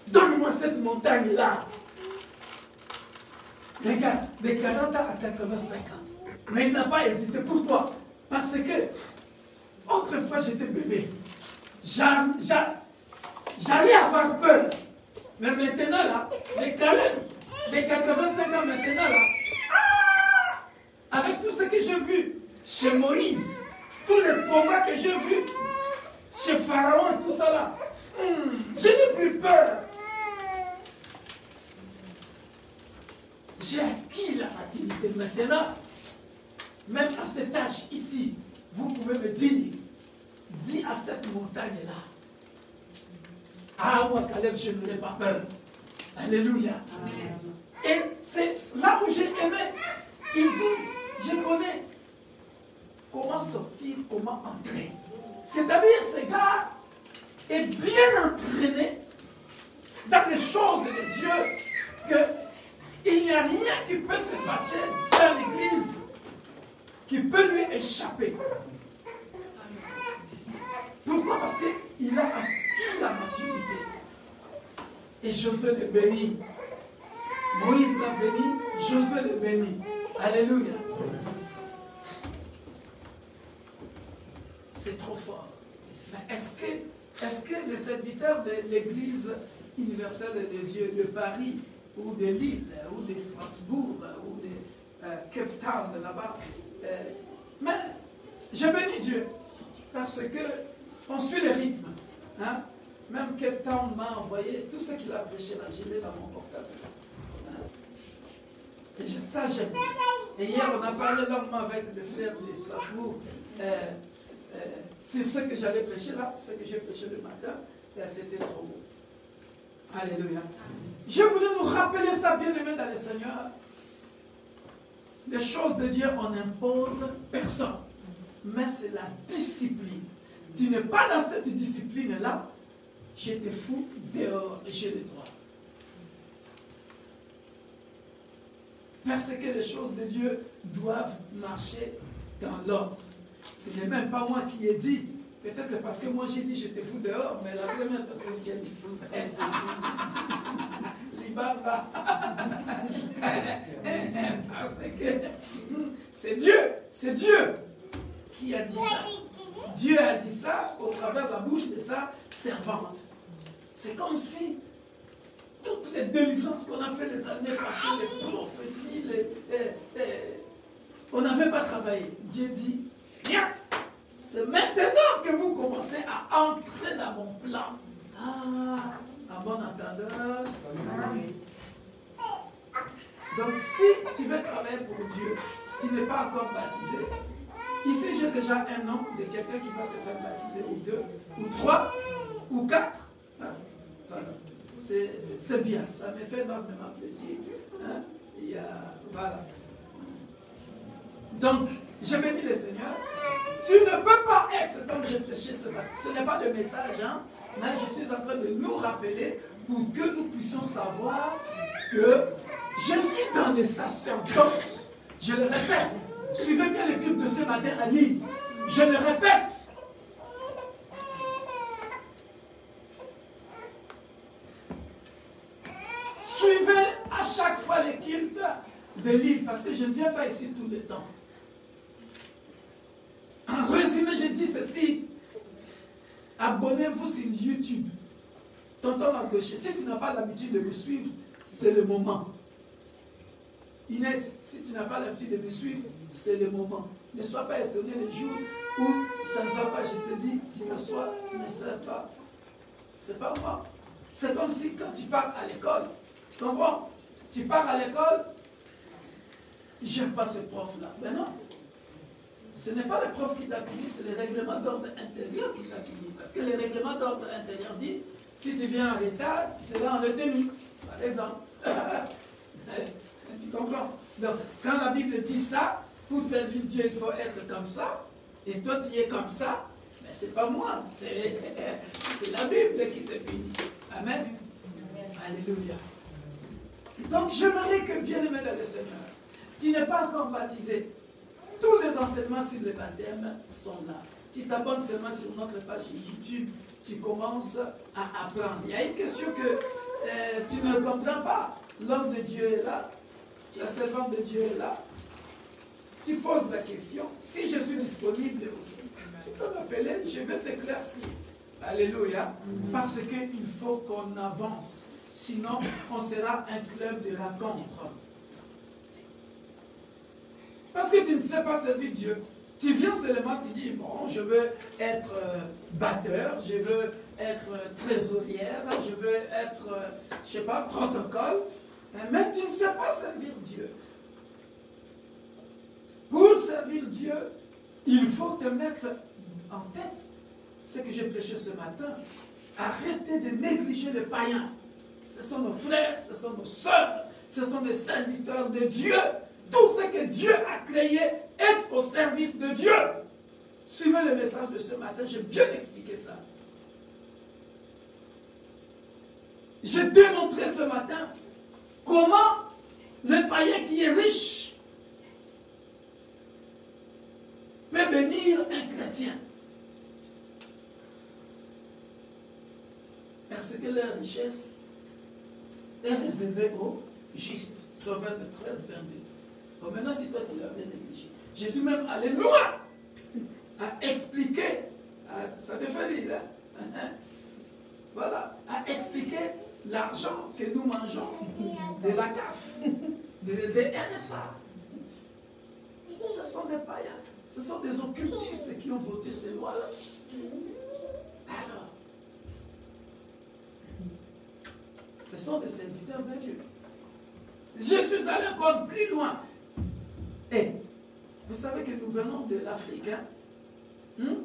donne-moi cette montagne-là. Regarde, de 40 ans à 85 ans. Mais il n'a pas hésité. Pourquoi? Parce que, autrefois j'étais bébé. J'allais avoir peur. Mais maintenant là, les Caleb, les 85 ans maintenant là, avec tout ce que j'ai vu chez Moïse, tous les combats que j'ai vus chez Pharaon et tout ça là, je n'ai plus peur. J'ai acquis la maturité maintenant. Même à cet âge ici, vous pouvez me dire, dis à cette montagne-là, ah, moi, Caleb, je n'aurais pas peur. Alléluia. Et c'est là où j'ai aimé. Il dit, je connais comment sortir, comment entrer. C'est-à-dire, ce gars est bien entraîné dans les choses de Dieu, qu'il n'y a rien qui peut se passer dans l'église qui peut lui échapper. Pourquoi? Parce qu'il a acquis la maturité. Et Josué le bénit. Moïse l'a béni, Josué le bénit. Alléluia. C'est trop fort. Mais est-ce que les serviteurs de l'église universelle de Dieu de Paris, ou de Lille, ou de Strasbourg, ou de Cape Town, là-bas, mais je bénis Dieu, parce que on suit le rythme. Hein? Même Cape Town m'a envoyé tout ce qu'il a prêché là, je l'ai dans mon portable. Hein? Et ça j'aime. Et hier on a parlé longuement avec le frère de Strasbourg. C'est ce que j'allais prêcher là, ce que j'ai prêché le matin, et c'était trop beau. Alléluia. Je voulais nous rappeler ça, bien-aimés dans le Seigneur. Les choses de Dieu, on n'impose personne. Mais c'est la discipline. Tu n'es pas dans cette discipline-là, je te fous dehors et j'ai le droit. Parce que les choses de Dieu doivent marcher dans l'ordre. Ce n'est même pas moi qui ai dit. Peut-être parce que moi j'ai dit je te fous dehors, mais la première personne qui a dit c'est elle. Libamba. Parce que c'est Dieu qui a dit ça. Dieu a dit ça au travers de la bouche de sa servante. C'est comme si toutes les délivrances qu'on a fait les années passées, les prophéties, on n'avait pas travaillé. Dieu dit, viens, c'est maintenant que vous commencez à entrer dans mon plan. Ah, à bon entendeur. Donc, si tu veux travailler pour Dieu, tu n'es pas encore baptisé. Ici, j'ai déjà un nom de quelqu'un qui va se faire baptiser, ou 2, ou 3, ou 4. Hein? Voilà. C'est bien, ça me fait énormément plaisir. Hein? Voilà. Donc, je bénis le Seigneur. Tu ne peux pas être comme je prêchais ce matin. Ce n'est pas le message, hein? Mais je suis en train de nous rappeler pour que nous puissions savoir que je suis dans les sacerdoces. Je le répète. Suivez bien le culte de ce matin à Lille. Je le répète. Suivez à chaque fois les cultes de Lille, parce que je ne viens pas ici tout le temps. En résumé, je dis ceci. Abonnez-vous sur YouTube. Tonton Marcoché, si tu n'as pas l'habitude de me suivre, c'est le moment. Inès, si tu n'as pas l'habitude de me suivre, c'est le moment. Ne sois pas étonné les jours où ça ne va pas. Je te dis, tu m'assois, tu ne sers pas. C'est pas moi. C'est comme si quand tu pars à l'école, tu comprends? Tu pars à l'école, j'aime pas ce prof-là. Ben non. Ce n'est pas le prof qui t'a puni, c'est le règlement d'ordre intérieur qui t'a puni. Parce que le règlement d'ordre intérieur dit, si tu viens en retard, tu seras en retenue. Par exemple. Tu comprends? Donc, quand la Bible dit ça, pour servir Dieu, il faut être comme ça, et toi tu es comme ça, mais c'est pas moi, c'est la Bible qui te punit. Amen. Alléluia. Donc, j'aimerais que, bien-aimé dans le Seigneur, tu n'es pas encore baptisé. Tous les enseignements sur le baptême sont là. Tu t'abonnes seulement sur notre page YouTube, tu commences à apprendre. Il y a une question que tu ne comprends pas. L'homme de Dieu est là, la servante de Dieu est là. Tu poses la question. Si je suis disponible aussi, tu peux m'appeler, je vais t'éclaircir. Alléluia. Parce qu'il faut qu'on avance. Sinon, on sera un club de rencontre. Parce que tu ne sais pas servir Dieu. Tu viens seulement, tu dis, bon, je veux être batteur, je veux être trésorière, je veux être, je ne sais pas, protocole. Mais tu ne sais pas servir Dieu. Pour servir Dieu, il faut te mettre en tête ce que j'ai prêché ce matin. Arrêtez de négliger les païens. Ce sont nos frères, ce sont nos sœurs, ce sont des serviteurs de Dieu. Tout ce que Dieu a créé est au service de Dieu. Suivez le message de ce matin, j'ai bien expliqué ça. J'ai démontré ce matin comment le païen qui est riche peut bénir un chrétien. Parce que leur richesse est réservée aux justes. Proverbe 13, 22. Bon, maintenant, si toi tu l'avais négligé, je suis même allé loin à expliquer, ça te fait rire, hein? Voilà, à expliquer l'argent que nous mangeons de la CAF, des RSA. Ce sont des païens, ce sont des occultistes qui ont voté ces lois-là. Alors, ce sont des serviteurs de Dieu. Je suis allé encore plus loin. Et vous savez que nous venons de l'Afrique. Hein?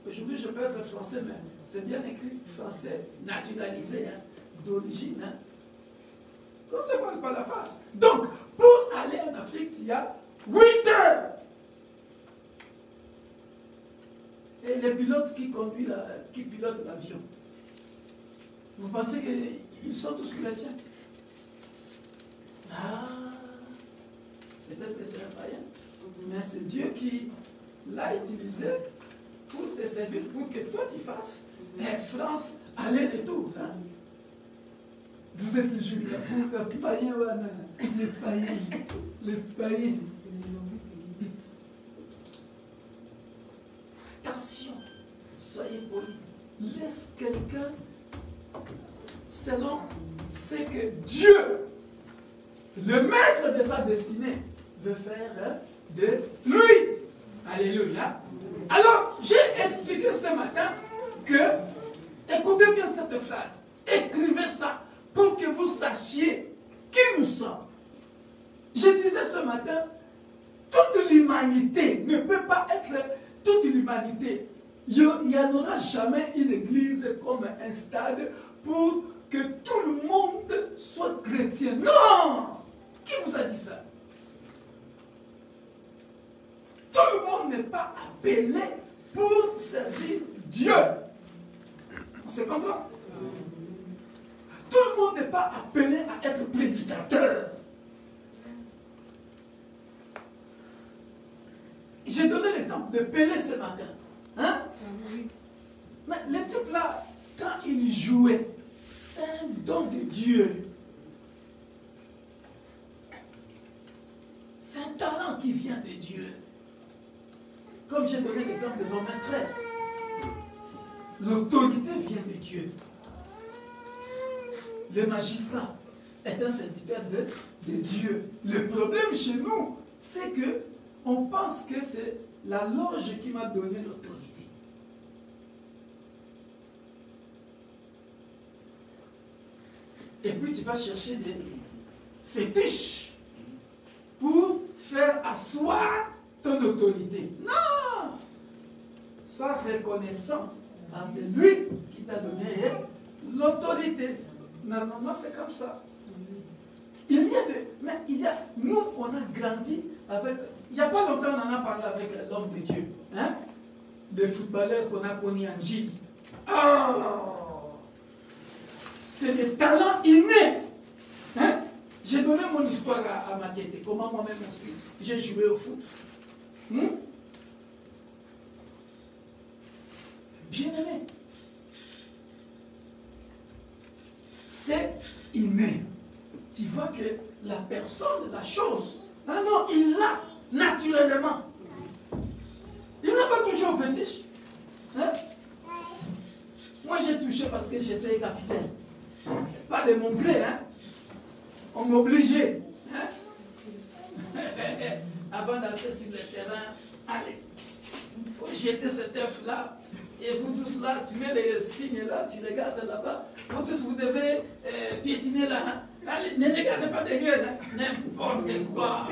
Aujourd'hui, je peux être français, mais c'est bien écrit français naturalisé, hein, d'origine. Hein? On ne se voit pas la face. Donc, pour aller en Afrique, il y a 8 heures. Et les pilotes qui pilotent l'avion, vous pensez qu'ils sont tous chrétiens? Ah, peut-être que c'est un païen, mais c'est Dieu qui l'a utilisé pour te servir, pour que toi tu fasses France aller-retour. Hein? Vous êtes toujours là pour le païen, les païens, les païens. Attention, soyez polis. Laisse quelqu'un selon ce que Dieu, le maître de sa destinée, veut faire de lui. Alléluia. Alors, j'ai expliqué ce matin que, écoutez bien cette phrase, écrivez ça pour que vous sachiez qui nous sommes. l'humanité. Il n'y en aura jamais une église comme un stade pour que tout le monde soit chrétien. Non! Qui vous a dit ça? Tout le monde n'est pas appelé pour servir Dieu. On se comprend? Tout le monde n'est pas appelé à être prédicateur. J'ai donné l'exemple de Pelé ce matin. Hein? Mais le type là, quand il jouait, c'est un don de Dieu. C'est un talent qui vient de Dieu. Comme j'ai donné l'exemple de Romains 13. L'autorité vient de Dieu. Le magistrat est un serviteur de Dieu. Le problème chez nous, c'est que on pense que c'est la loge qui m'a donné l'autorité. Et puis tu vas chercher des fétiches pour faire asseoir ton autorité. Non! Sois reconnaissant à celui qui t'a donné l'autorité. Normalement, c'est comme ça. Nous, on a grandi avec... Il n'y a pas longtemps, on en a parlé avec l'homme de Dieu. Hein? Le footballeur qu'on a connu en Chine. Oh! C'est des talents innés. Hein? J'ai donné mon histoire à ma tête. Comment moi-même aussi, j'ai joué au foot. Bien aimé. C'est inné. Tu vois que la personne, la chose, ah non, il l'a naturellement. Il n'a pas touché au fétiche. Hein? Moi, j'ai touché parce que j'étais capitaine. Pas de mon gré, hein? On m'obligeait. Hein? Avant d'entrer sur le terrain, allez, il faut jeter cet œuf-là. Et vous tous là, tu mets les signes là, tu regardes là-bas. Vous tous, vous devez piétiner là. Hein? Allez, ne regardez pas derrière, hein? N'importe quoi.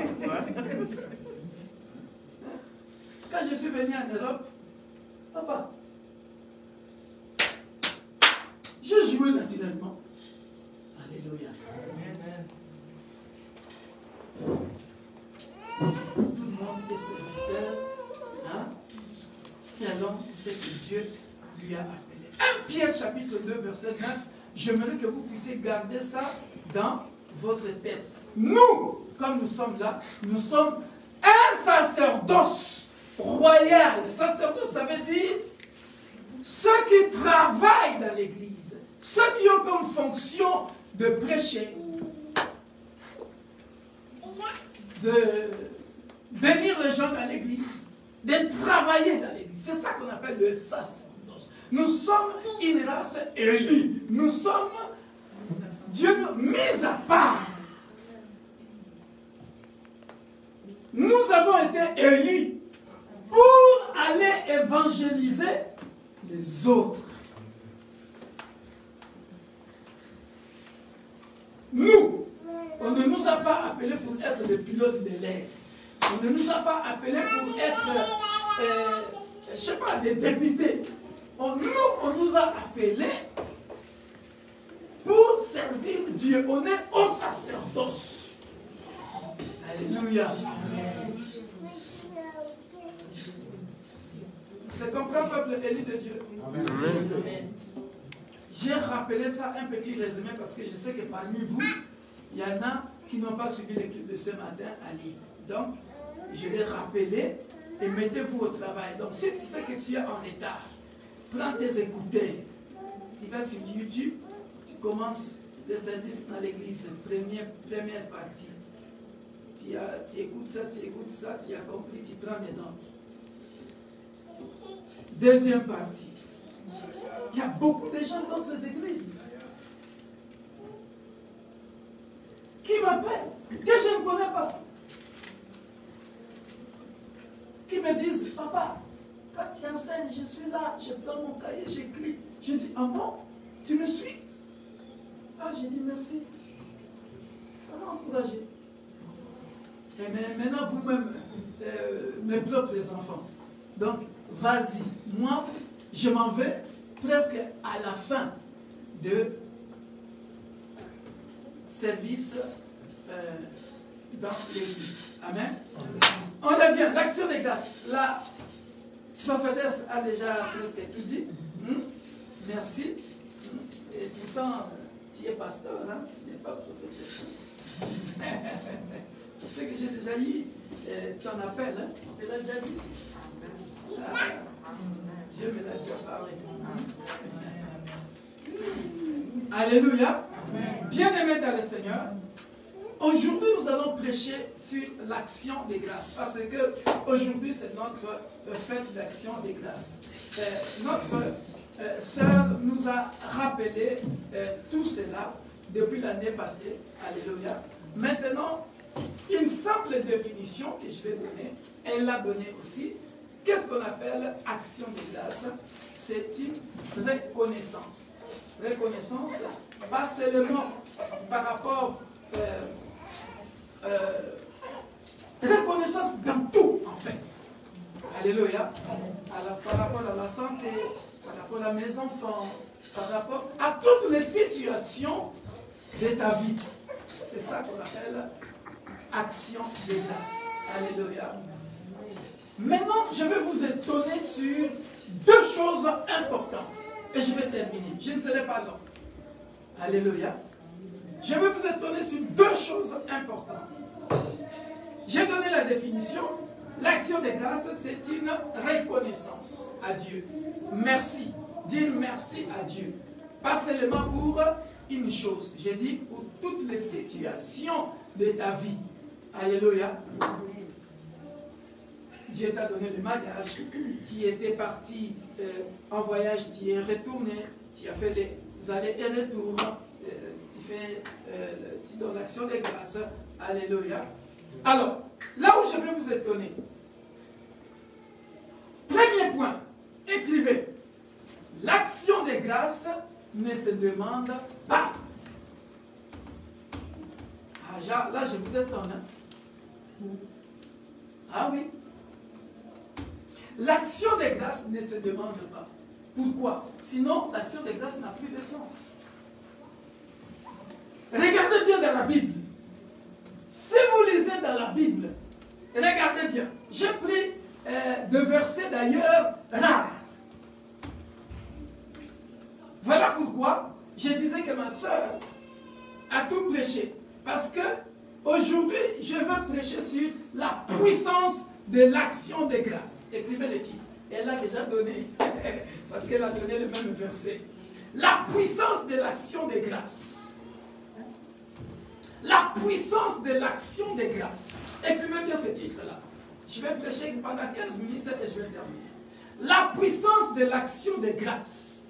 Quand je suis venu en Europe, papa, j'ai joué naturellement. Alléluia. Tout le monde est serviteur, hein, selon ce que Dieu lui a appelé. 1 Pierre chapitre 2 verset 9, j'aimerais que vous puissiez garder ça dans votre tête. Nous, comme nous sommes là, nous sommes un sacerdoce royal. Sacerdoce, ça veut dire ceux qui travaillent dans l'église, ceux qui ont comme fonction de prêcher, de bénir les gens dans l'église, de travailler dans l'église. C'est ça qu'on appelle le sacerdoce. Nous sommes une race élue. Nous sommes, Dieu nous mis à part. Nous avons été élus pour aller évangéliser les autres. Nous, on ne nous a pas appelés pour être des pilotes de l'air. On ne nous a pas appelés pour être, je ne sais pas, des députés. On nous a appelés pour servir Dieu. On est au sacerdoce. Alléluia. C'est compris, peuple élu de Dieu. Amen. J'ai rappelé ça, un petit résumé, parce que je sais que parmi vous, il y en a qui n'ont pas suivi l'équipe de ce matin à Lille. Donc, je l'ai rappelé et mettez-vous au travail. Donc, si tu sais que tu es en état, prends tes écouteurs. Tu vas sur YouTube, tu commences le service dans l'église, première partie. Tu écoutes ça, tu as compris, tu prends des notes. Deuxième partie. Il y a beaucoup de gens d'autres églises qui m'appellent, que je ne connais pas, qui me disent, papa, quand tu enseignes, je suis là, je prends mon cahier, j'écris. Je dis, ah bon, tu me suis? Ah, j'ai dit merci. Ça m'a encouragé. Et maintenant, vous-même, mes propres enfants. Donc, vas-y. Moi, je m'en vais presque à la fin de service dans l'église. Amen. On revient, l'action des grâces. La prophétesse a déjà presque tout dit. Merci. Et pourtant, tu es pasteur, hein? Tu n'es pas prophétesse. Tu sais que j'ai déjà eu ton appel, hein? Tu l'as déjà dit? Dieu me l'a déjà parlé. Alléluia. Bien-aimés dans le Seigneur, aujourd'hui nous allons prêcher sur l'action des grâces. Parce que aujourd'hui c'est notre fête d'action des grâces. Notre sœur nous a rappelé tout cela depuis l'année passée. Alléluia. Maintenant, une simple définition que je vais donner, elle l'a donnée aussi. Qu'est-ce qu'on appelle action de grâce? C'est une reconnaissance. Reconnaissance, pas seulement par rapport reconnaissance dans tout en fait. Alléluia. Alors, par rapport à la santé, par rapport à mes enfants, par rapport à toutes les situations de ta vie. C'est ça qu'on appelle action de grâce. Alléluia. Maintenant, je vais vous étonner sur deux choses importantes. Et je vais terminer. Je ne serai pas long. Alléluia. Je vais vous étonner sur deux choses importantes. J'ai donné la définition. L'action de grâce, c'est une reconnaissance à Dieu. Merci. Dire merci à Dieu. Pas seulement pour une chose. J'ai dit pour toutes les situations de ta vie. Alléluia. Dieu t'a donné le mariage, tu étais parti en voyage, tu es retourné, tu as fait les allers et retours, tu donnes l'action de grâce. Alléluia. Alors, là où je vais vous étonner, premier point, écrivez, l'action de grâce ne se demande pas. Ah, là, je vous étonne. Hein? Ah oui. L'action de grâce ne se demande pas. Pourquoi? Sinon, l'action de grâce n'a plus de sens. Regardez bien dans la Bible. Si vous lisez dans la Bible, regardez bien. J'ai pris des versets d'ailleurs rares. Voilà pourquoi je disais que ma soeur a tout prêché. Parce que aujourd'hui, je veux prêcher sur la puissance de l'action de grâce. Écrivez le titre. Elle l'a déjà donné. Parce qu'elle a donné le même verset. La puissance de l'action de grâce. La puissance de l'action de grâce. Écrivez bien ce titre-là. Je vais prêcher pendant 15 minutes et je vais terminer. La puissance de l'action de grâce.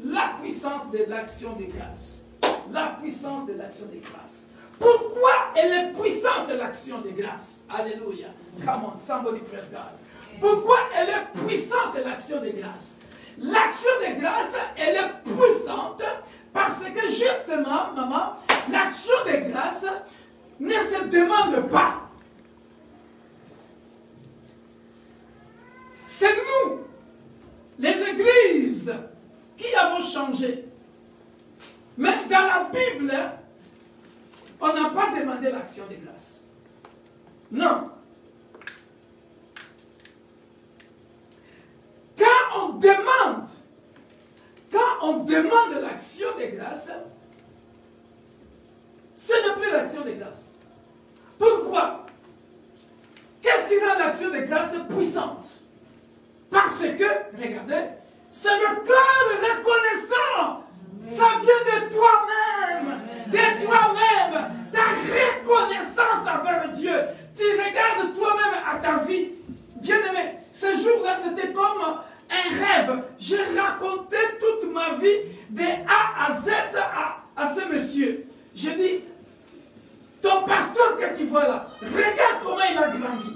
La puissance de l'action de grâce. La puissance de l'action de grâce. Pourquoi elle est puissante, l'action de grâce? Alléluia. Come on, somebody press God. Pourquoi elle est puissante, l'action de grâce? L'action de grâce, elle est puissante parce que justement, maman, l'action de grâce ne se demande pas. C'est nous, les églises, qui avons changé. Mais dans la Bible, on n'a pas demandé l'action de grâce. Non. Quand on demande l'action de grâce, ce n'est plus l'action de grâce. Pourquoi? Qu'est-ce qui rend l'action de grâce puissante? Parce que, regardez, c'est le cœur reconnaissant. Ça vient de toi-même. De toi-même. Ta reconnaissance envers Dieu. Tu regardes toi-même à ta vie. Bien-aimé, ce jour-là, c'était comme un rêve. J'ai raconté toute ma vie de A à Z à ce monsieur. Je dis, ton pasteur que tu vois là, regarde comment il a grandi.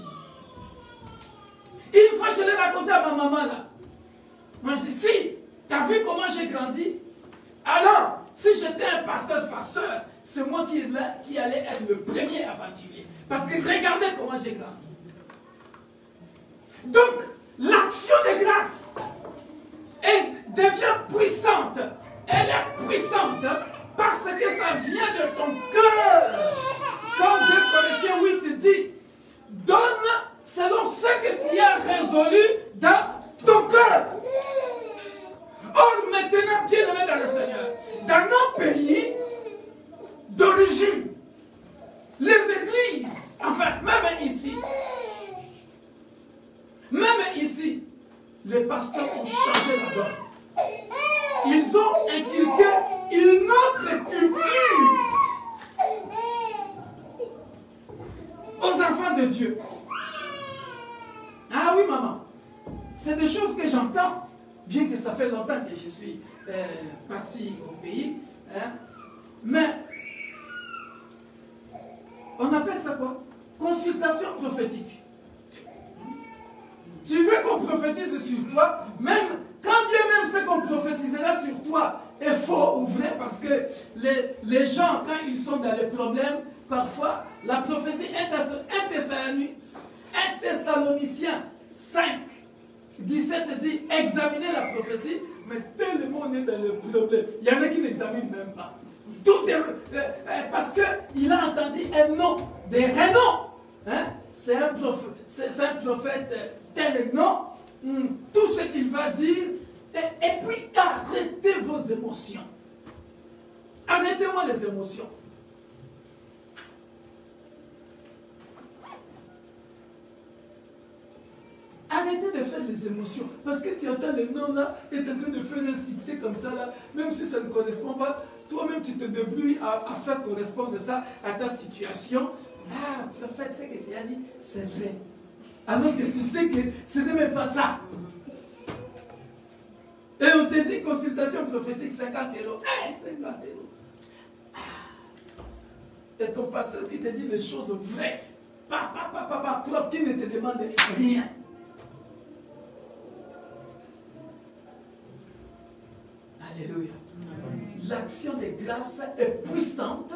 Une fois, je l'ai raconté à ma maman là. Moi, je dis, si, tu as vu comment j'ai grandi? Alors, si j'étais un pasteur farceur, c'est moi qui allais être le premier aventurier. Parce que regardez comment j'ai grandi. Donc, l'action de grâce, elle devient puissante. Elle est puissante parce que ça vient de ton cœur. Comme 2 Corinthiens 8 dit, donne selon ce que tu as résolu dans ton cœur. Or, maintenant, bien aimé dans le Seigneur, dans nos pays d'origine, les églises, enfin, même ici, les pasteurs ont changé la donne. Ils ont inculqué une autre culture aux enfants de Dieu. Ah oui, maman, c'est des choses que j'entends, bien que ça fait longtemps que je suis parti au pays. Hein, mais, on appelle ça quoi? Consultation prophétique. Tu veux qu'on prophétise sur toi, même quand bien même ce qu'on prophétisera sur toi est faux ou vrai, parce que les gens, quand ils sont dans les problèmes, parfois, la prophétie 1 Thessaloniciens 5, 17 dit, examinez la prophétie, mais tellement on est dans le problème, il y en a qui n'examinent même pas. Tout est, parce qu'il a entendu un nom, des renoms. Hein? C'est un prophète tel nom. Tout ce qu'il va dire. Et puis arrêtez vos émotions. Arrêtez-moi les émotions. Arrêtez de faire les émotions. Parce que tu entends le nom là, et tu es en train de faire un succès comme ça là, même si ça ne correspond pas, toi-même tu te débrouilles à faire correspondre ça à ta situation. Ah, prophète, ce que tu as dit, c'est vrai. Alors que tu sais que ce n'est même pas ça. Et on te dit consultation prophétique 50 €. 50 €. Ah. Et ton pasteur qui te dit des choses vraies. Pas propre, qui ne te demande rien. Alléluia. L'action de grâce est puissante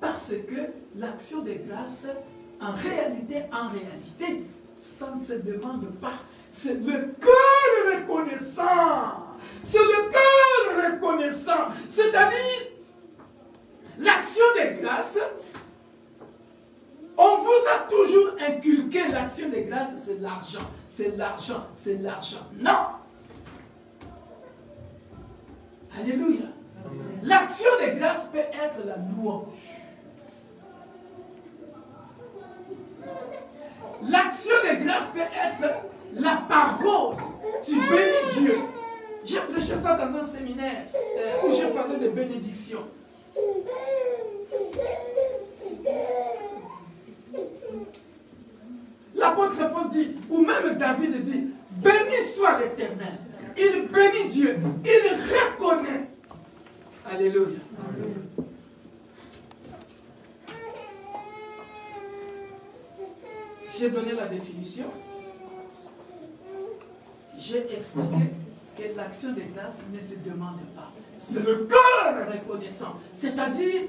parce que l'action de grâce, en réalité, ça ne se demande pas. C'est le cœur reconnaissant. C'est le cœur reconnaissant. C'est-à-dire, l'action de grâce, on vous a toujours inculqué l'action de grâce, c'est l'argent, c'est l'argent, c'est l'argent. Non. Alléluia. L'action de grâce peut être la louange. L'action de grâce peut être la parole. Tu bénis Dieu. J'ai prêché ça dans un séminaire où j'ai parlé de bénédiction. L'apôtre Paul dit, ou même David dit, béni soit l'Éternel. Il bénit Dieu. Il reconnaît. Alléluia. J'ai donné la définition. J'ai expliqué que l'action de grâce ne se demande pas. C'est le cœur reconnaissant. C'est-à-dire,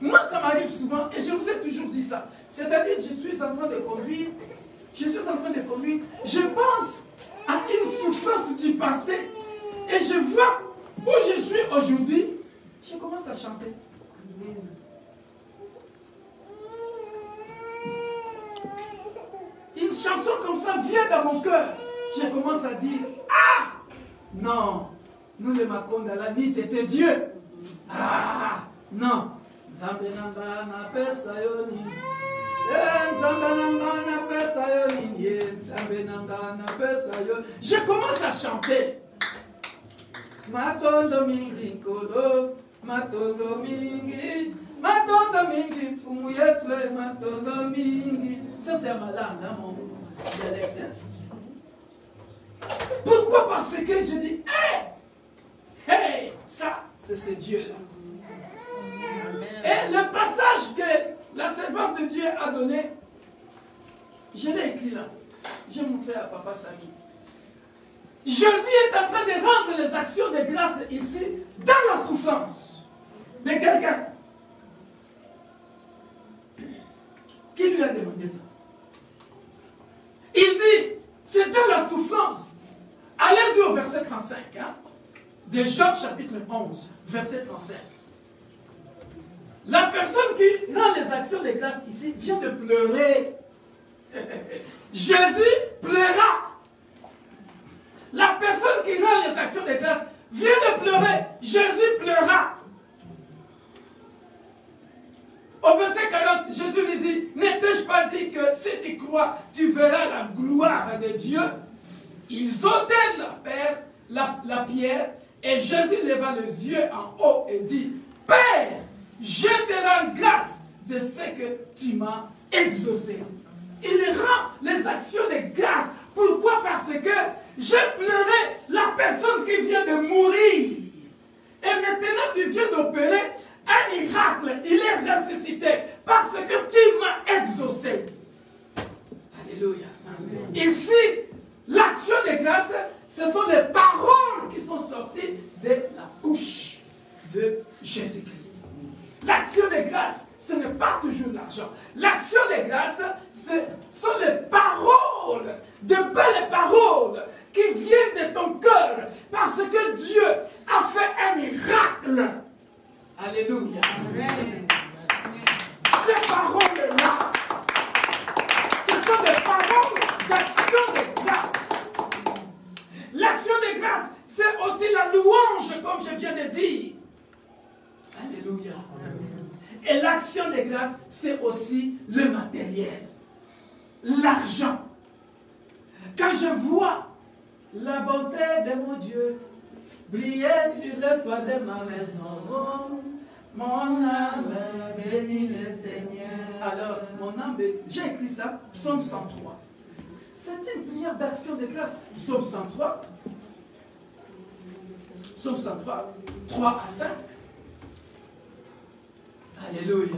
moi ça m'arrive souvent, et je vous ai toujours dit ça. C'est-à-dire, je suis en train de conduire, je pense à une souffrance du passé, et je vois où je suis aujourd'hui, je commence à chanter. Une chanson comme ça vient dans mon cœur. Je commence à dire, ah, non, nous les Makondala, ni t'étais Dieu. Ah, non. Je commence à chanter. Matondo mingi kolo, matondo mingi, matondo mingi, fumu yeswe, matondo mingi. Ça c'est ma langue, hein, mon dialecte. Hein? Pourquoi? Parce que je dis, hey, ça, c'est ce Dieu-là. Et le passage que la servante de Dieu a donné, je l'ai écrit là. J'ai montré à Papa Samy. Jésus est en train de rendre les actions de grâce ici dans la souffrance de quelqu'un. Qui lui a demandé ça? Il dit, c'est dans la souffrance. Allez-y au verset 35. Hein, de Jean chapitre 11, verset 35. La personne qui rend les actions de grâce ici vient de pleurer. Jésus pleura. La personne qui rend les actions de grâce vient de pleurer. Jésus pleura. Au verset 40, Jésus lui dit, n'ai-je pas dit que si tu crois, tu verras la gloire de Dieu? Ils ôtèrent la pierre et Jésus leva les yeux en haut et dit, Père, je te rends grâce de ce que tu m'as exaucé. Il rend les actions de grâce. Pourquoi? Parce que j'ai pleuré la personne qui vient de mourir. Et maintenant tu viens d'opérer un miracle. Il est ressuscité parce que tu m'as exaucé. Alléluia. Amen. Ici, l'action de grâce, ce sont les paroles qui sont sorties de la bouche de Jésus-Christ. L'action de grâce, ce n'est pas toujours l'argent. L'action de grâce, ce sont les paroles, de belles paroles qui viennent de ton cœur parce que Dieu a fait un miracle. Alléluia. Amen. Ces paroles-là, ce sont des paroles d'action de grâce. L'action de grâce, c'est aussi la louange, comme je viens de dire. Alléluia. Et l'action de grâce, c'est aussi le matériel, l'argent. Quand je vois la bonté de mon Dieu briller sur le toit de ma maison, mon âme bénit le Seigneur. Alors, mon âme bénit. J'ai écrit ça, psaume 103. C'est une prière d'action de grâce. Psaume 103. Psaume 103, 3 à 5. Alléluia.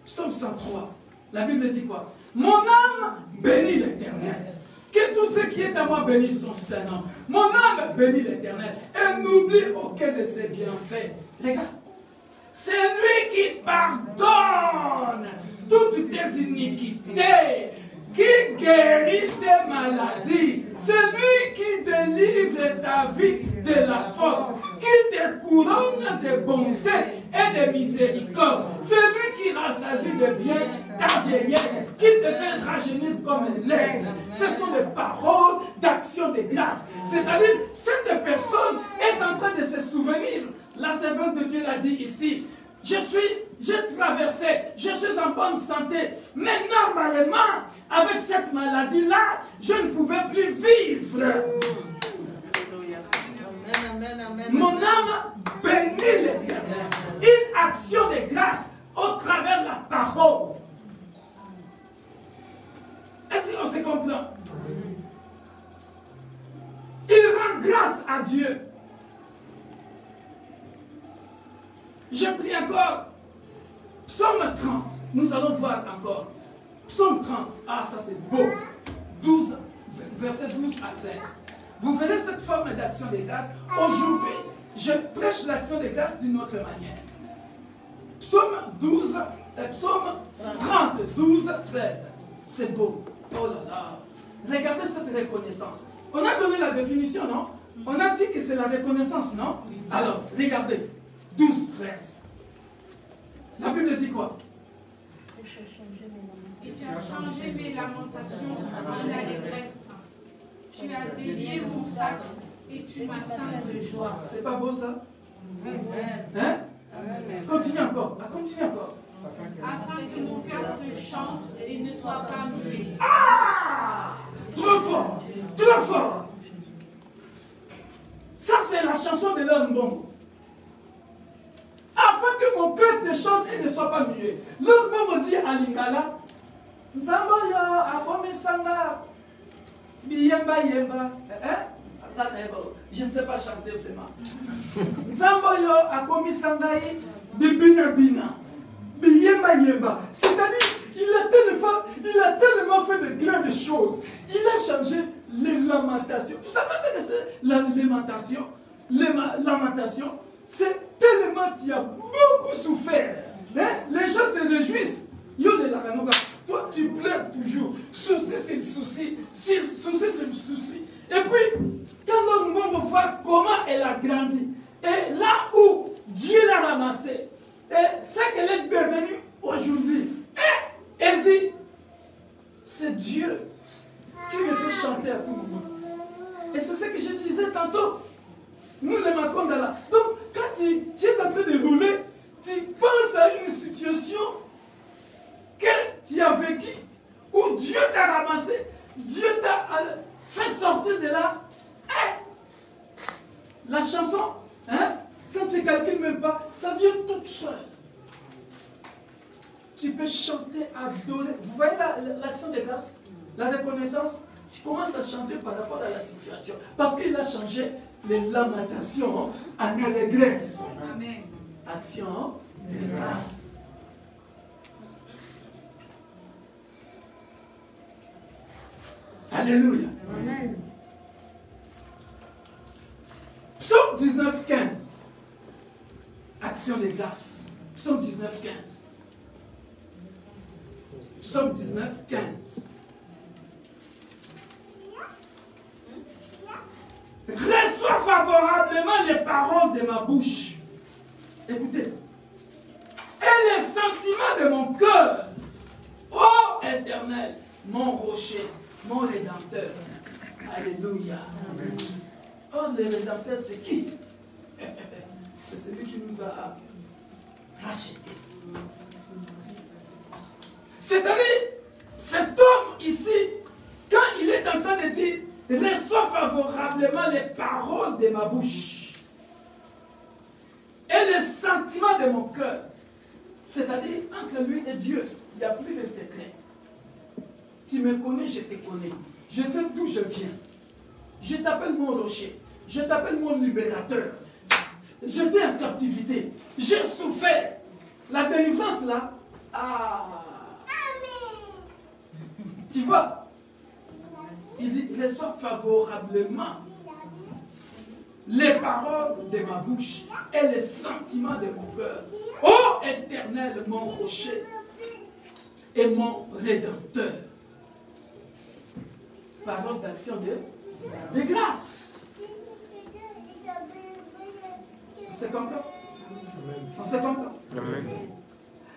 Psaume 103. La Bible dit quoi? Mon âme bénit l'Éternel. Que tout ce qui est à moi bénisse son Saint-Nom. Mon âme bénit l'Éternel. Et n'oublie aucun de ses bienfaits. Regarde. C'est lui qui pardonne toutes tes iniquités, qui guérit tes maladies. C'est lui qui délivre ta vie de la force, qui te couronne de bonté et de miséricorde. C'est lui qui rassasie de bien ta vieillesse, qui te fait rajeunir comme l'aigle. Ce sont des paroles d'action de grâce. C'est-à-dire, cette personne est en train de se souvenir. La servante de Dieu l'a dit ici. J'ai traversé, je suis en bonne santé, mais normalement, avec cette maladie-là, je ne pouvais plus vivre. Mon âme bénit l'Éternel. Une action de grâce au travers de la parole. Est-ce qu'on se comprend? Il rend grâce à Dieu. Je prie encore. Psaume 30. Nous allons voir encore. Psaume 30. Ah, ça c'est beau. 12, verset 12 à 13. Vous verrez cette forme d'action de grâce. Aujourd'hui, je prêche l'action de grâce d'une autre manière. Psaume 30, 12, 13. C'est beau. Oh là là. Regardez cette reconnaissance. On a donné la définition, non? On a dit que c'est la reconnaissance, non? Alors, regardez. 12, 13. La Bible dit quoi? Et tu as changé mes lamentations en allégresse. Tu as délié mon sac et tu m'as ceint de joie. C'est pas beau ça? Hein? Continue encore. Continue encore. Afin que mon cœur te chante et ne soit pas muet. Ah! Trop fort! Trop fort! Ça c'est la chanson de l'homme bongo. Afin que mon cœur te chante et ne soit pas muet. L'homme bongo dit à Lingala, Nzamboyo abomisanga biyemba yemba. Je ne sais pas chanter vraiment. Nzamboyo abomisanga bibina bina. Biyemba yemba. C'est-à-dire, il a tellement fait de grandes choses. Il a changé les lamentations. Vous savez ce que c'est la lamentation? Lamentation, c'est tellement tu as beaucoup souffert. Hein? Les gens se réjouissent Yo le laganoga. Toi, tu pleures toujours. Souci, c'est le souci. Souci, c'est le souci. Et puis, quand notre monde voit comment elle a grandi, et là où Dieu l'a ramassée, et ce qu'elle est devenue aujourd'hui, et elle dit, c'est Dieu qui me fait chanter à tout moment. Et c'est ce que je disais tantôt. Nous les marquons dans la... Donc, quand tu es en train de rouler, tu penses à une situation que tu as vécue, où Dieu t'a ramassé, Dieu t'a fait sortir de là. La chanson, hein, ça ne se calcule même pas, ça vient toute seule. Tu peux chanter, adorer. Vous voyez l'action de grâce, la reconnaissance, tu commences à chanter par rapport à la situation. Parce qu'il a changé les lamentations en allégresse. Amen. Action de grâce. Alléluia. Amen. Psaume 19, 15. Action de grâce. Psaume 19, 15. Psaume 19, 15. Reçois favorablement les paroles de ma bouche. Écoutez. Et les sentiments de mon cœur. Ô Éternel, mon rocher, mon rédempteur. Alléluia. Oh, le rédempteur, c'est qui? C'est celui qui nous a rachetés. C'est-à-dire, cet homme ici, quand il est en train de dire, reçois favorablement les paroles de ma bouche et les sentiments de mon cœur. C'est-à-dire, entre lui et Dieu, il n'y a plus de secret. Tu me connais, je te connais. Je sais d'où je viens. Je t'appelle mon rocher. Je t'appelle mon libérateur. J'étais en captivité. J'ai souffert. La délivrance là. Ah. Tu vois. Il dit, reçois favorablement les paroles de ma bouche et les sentiments de mon cœur. Ô Éternel, mon rocher et mon rédempteur. Parole d'action de grâce. On s'est compris? On s'est compris?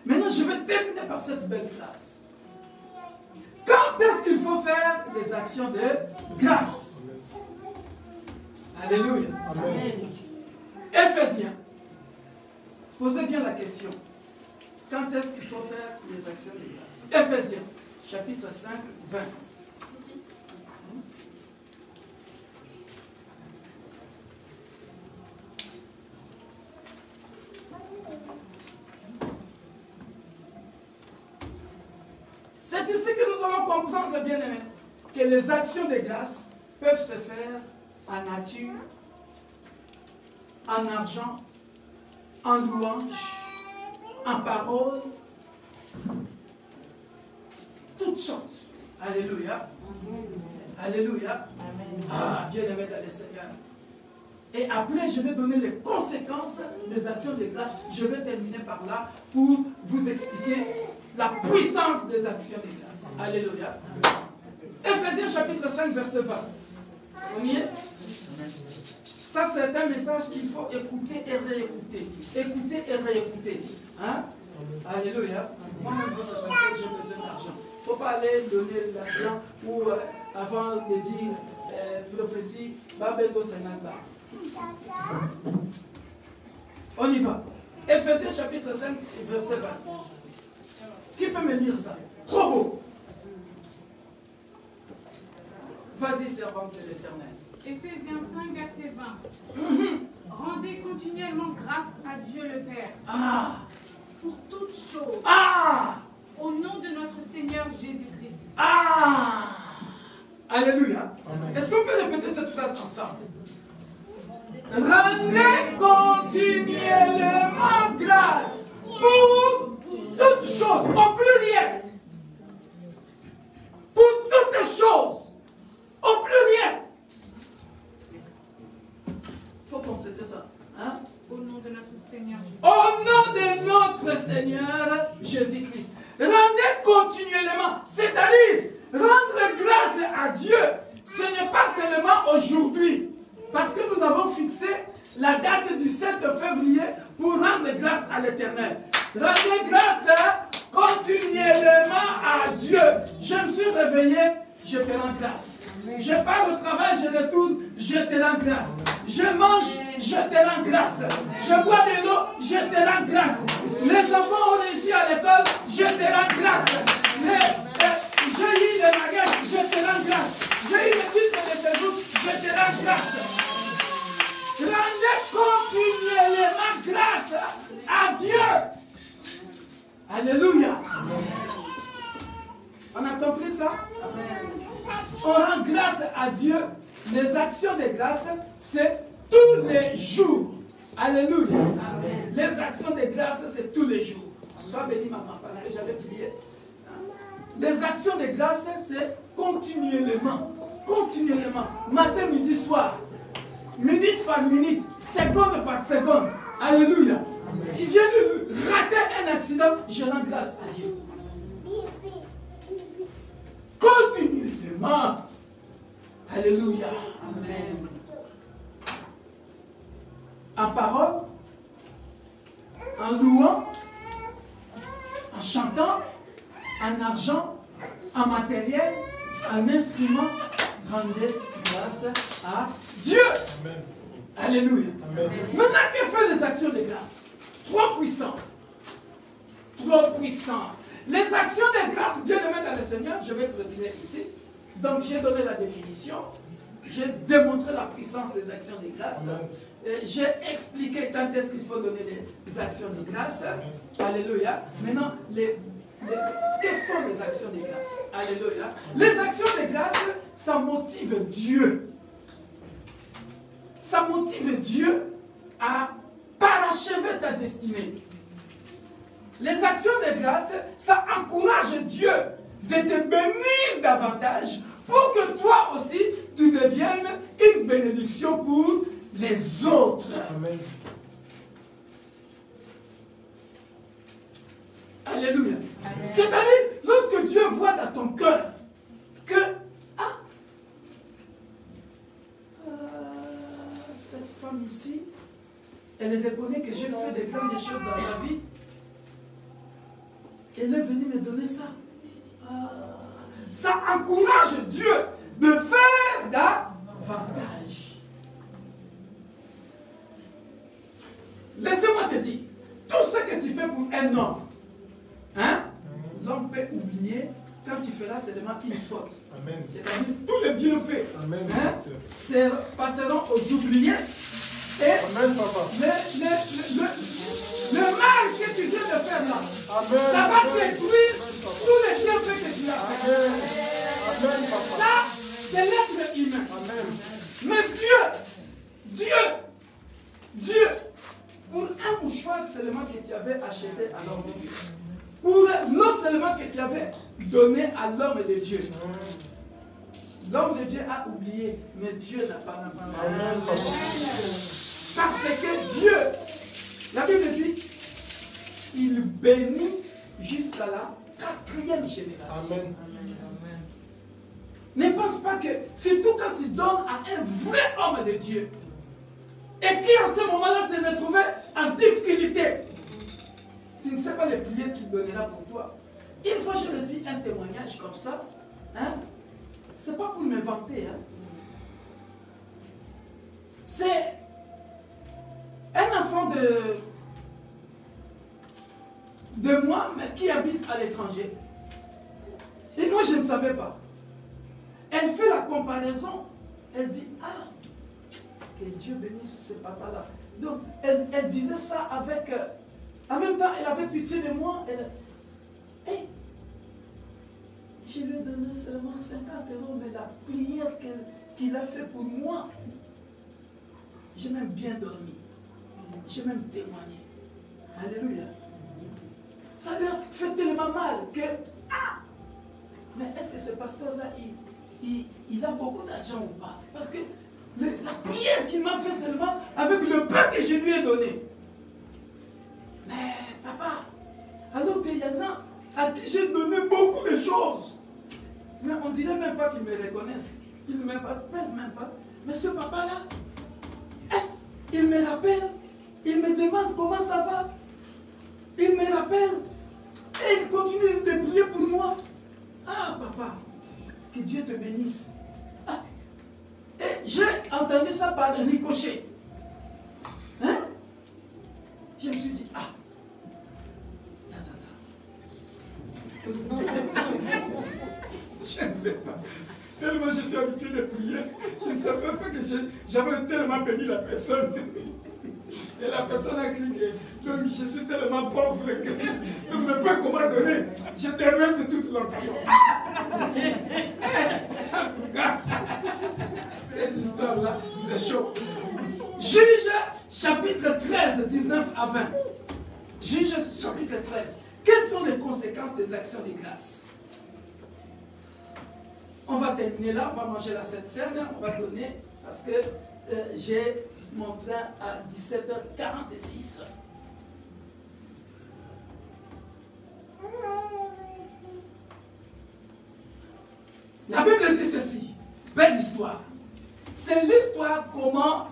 Maintenant, je vais terminer par cette belle phrase. Quand est-ce qu'il faut faire les actions de grâce? Alléluia. Amen. Éphésiens. Posez bien la question. Quand est-ce qu'il faut faire les actions de grâce? Éphésiens, chapitre 5, 20. C'est ici que nous allons comprendre, bien aimés, que les actions de grâce peuvent se faire en nature, en argent, en louange, en parole, toutes choses. Alléluia. Alléluia. Ah, bien aimé dans le Seigneur. Et après, je vais donner les conséquences des actions de grâce. Je vais terminer par là pour vous expliquer la puissance des actions de grâce. Alléluia. Éphésiens chapitre 5, verset 20. On y est? Ça, c'est un message qu'il faut écouter et réécouter. Écouter et réécouter. Hein? Alléluia. Moi-même, votre pasteur, j'ai besoin d'argent. Il ne faut pas aller donner de l'argent ou avant de dire prophétie, Babelgo Senanda. On y va. Éphésiens chapitre 5, verset 20. Qui peut me lire ça? Trop beau. Vas-y, servante de l'Éternel. Éphésiens 5, verset 20. Rendez continuellement grâce à Dieu le Père. Ah! Pour toutes choses. Ah! Au nom de notre Seigneur Jésus-Christ. Ah! Alléluia. Est-ce qu'on peut répéter cette phrase ensemble? Rendez continuellement grâce pour toutes choses, au pluriel. Pour toutes choses, au pluriel. Il faut compléter ça. Hein? Au nom de notre Seigneur Jésus-Christ. Au nom de notre Seigneur Jésus-Christ. Rendez pourquoi aujourd'hui? Parce que nous avons fixé la date du 7 février pour rendre grâce à l'Éternel. Rendez grâce continuellement à Dieu. Je me suis réveillé, je te rends grâce. Je pars au travail, je retourne, je te rends grâce. Je mange, je te rends grâce. Je bois de l'eau, je te rends grâce. Les enfants ont réussi à l'école, je te rends grâce. J'ai eu le magasin, je te rends grâce. J'ai eu le titre de séjour, je te rends grâce. Rendez continuellement grâce à Dieu. Alléluia. On a compris ça? On rend grâce à Dieu. Les actions de grâce, c'est tous les jours. Alléluia. Amen. Les actions de grâce, c'est tous les jours. Sois béni, maman, parce que j'avais prié. Les actions de grâce, c'est continuellement. Continuellement. Matin, midi, soir. Minute par minute. Seconde par seconde. Alléluia. Amen. Tu viens de rater un accident, je rends grâce à Dieu. Continuellement. Alléluia. Amen. En parole, en louant, en chantant, en argent, en matériel, en instrument, rendez grâce à Dieu. Amen. Alléluia. Amen. Maintenant, que fait les actions de grâce? Trop puissant. Trop puissant. Les actions de grâce, bien aimées dans le Seigneur, je vais clôturer ici. Donc, j'ai donné la définition. J'ai démontré la puissance des actions de grâce. J'ai expliqué quand est-ce qu'il faut donner des actions de grâce. Alléluia. Maintenant, que font les actions de grâce? Alléluia. Les actions de grâce, ça motive Dieu. Ça motive Dieu à parachever ta destinée. Les actions de grâce, ça encourage Dieu de te bénir davantage pour que toi aussi, tu deviennes une bénédiction pour les autres. Amen. Alléluia. C'est-à-dire, lorsque Dieu voit dans ton cœur que cette femme ici, elle reconnaît que j'ai fait de grandes choses dans sa vie. Elle est venue me donner ça. Ça encourage Dieu de faire davantage. Laissez-moi te dire, tout ce que tu fais pour un homme, hein, l'homme peut oublier quand tu feras seulement une faute. C'est-à-dire tous les bienfaits hein, passeront aux oubliés. Et amen, papa. Le mal que tu viens de faire là, amen, ça va détruire tous les bienfaits que tu as fait. Amen, papa. Ça, c'est l'être humain. Amen. Mais Dieu, pour un mouchoir seulement que tu avais acheté à l'homme de Dieu, pour l'eau seulement que tu avais donné à l'homme de Dieu, l'homme de Dieu a oublié, mais Dieu n'a pas abandonné. Parce que Dieu, la Bible dit, il bénit jusqu'à la 4e génération. Amen. Ne pense pas que, surtout quand tu donnes à un vrai homme de Dieu, et qui en ce moment-là se retrouvait en difficulté, tu ne sais pas les prières qu'il donnera pour toi. Une fois j'ai reçu un témoignage comme ça, hein, c'est pas pour me vanter, hein. C'est un enfant de moi, mais qui habite à l'étranger. Et moi, je ne savais pas. Elle fait la comparaison. Elle dit, ah, que Dieu bénisse ce papa-là. Donc, elle disait ça avec... en même temps, elle avait pitié de moi. Hey, je lui ai donné seulement 50 €, mais la prière qu'il a fait pour moi, j'ai même bien dormi. J'ai même témoigné. Alléluia. Ça lui a fait tellement mal que... Ah! Mais est-ce que ce pasteur-là, il a beaucoup d'argent ou pas? Parce que la prière qu'il m'a fait seulement avec le pain que je lui ai donné. Mais papa, alors qu'il y en a à qui j'ai donné beaucoup de choses. Mais on ne dirait même pas qu'ils me reconnaissent. Ils ne m'appellent même pas. mais ce papa-là, il me rappelle, il me demande comment ça va. Il me rappelle et il continue de prier pour moi. Ah, papa, que Dieu te bénisse. Ah. Et j'ai entendu ça par ricochet. Hein? Je me suis dit, ah, je ne sais pas. Tellement je suis habitué de prier, je ne savais pas que j'avais tellement béni la personne. Et la personne a crié que je suis tellement pauvre que je ne peux pas comment donner. Je déverse toute l'onction. En tout cas, cette histoire-là, c'est chaud. Juge chapitre 13, 19 à 20. Juge chapitre 13. Quelles sont les conséquences des actions de grâce? On va terminer là, on va manger la Sainte Seine, on va donner, parce que j'ai mon train à 17h46. La Bible dit ceci, belle histoire. C'est l'histoire comment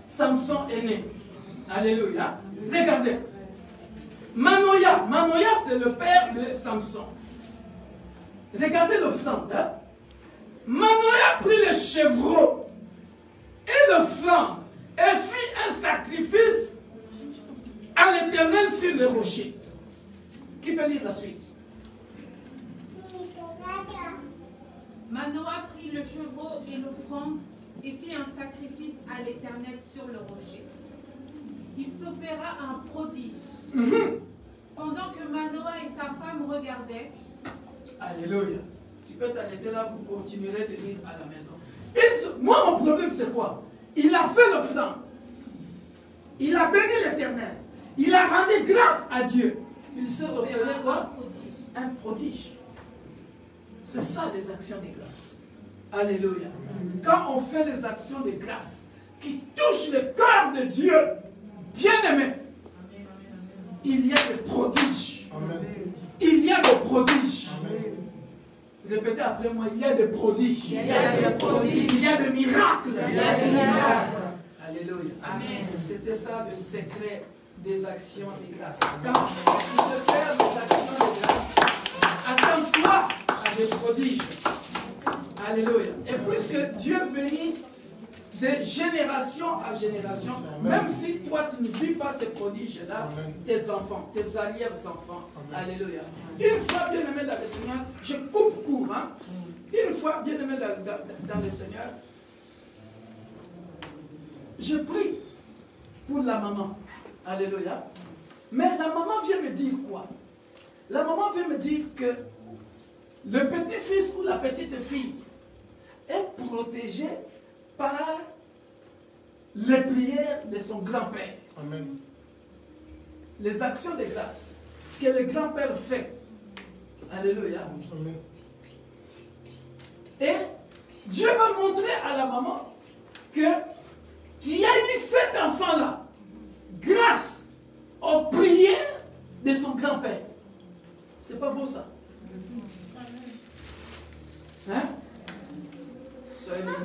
Samson est né. Alléluia. Regardez. Manoïa c'est le père de Samson. Regardez l'offrande. Hein? Manoïa prit le chevreau et l'offrande et fit un sacrifice à l'Éternel sur le rocher. Qui peut lire la suite? Manoah prit le chevreau et l'offrande et fit un sacrifice à l'Éternel sur le rocher. Il s'opéra un prodige. Pendant que Manoah et sa femme regardaient. Alléluia. Tu peux t'arrêter là, vous continuerez de lire à la maison. Moi, mon problème, c'est quoi? Il a fait l'offrande. Il a béni l'Éternel. Il a rendu grâce à Dieu. Il s'est opéré quoi? Un prodige. C'est ça les actions de grâce. Alléluia. Quand on fait les actions de grâce qui touchent le cœur de Dieu, bien aimé, il y a des prodiges. Amen. Il y a des prodiges. Amen. Répétez après moi, il y a des prodiges. Il y a des prodiges. Il y a des miracles. Il y a des miracles. Alléluia. Amen. C'était ça le secret des actions de grâce. Quand tu veux faire des actions de grâce, attends-toi à des prodiges. Alléluia. Et puisque Dieu bénit de génération à génération, même si toi tu ne vis pas ces prodiges-là, tes enfants, tes arrière-enfants, alléluia. Une fois bien aimé dans le Seigneur, je coupe court, hein? Une fois bien aimé dans le Seigneur, je prie pour la maman, alléluia. Mais la maman vient me dire quoi? La maman vient me dire que le petit-fils ou la petite-fille est protégé par les prières de son grand-père. Amen. Les actions de grâce que le grand-père fait. Alléluia. Amen. Et Dieu va montrer à la maman que tu as eu cet enfant-là grâce aux prières de son grand-père. C'est pas beau ça? Hein? Soyez bénis.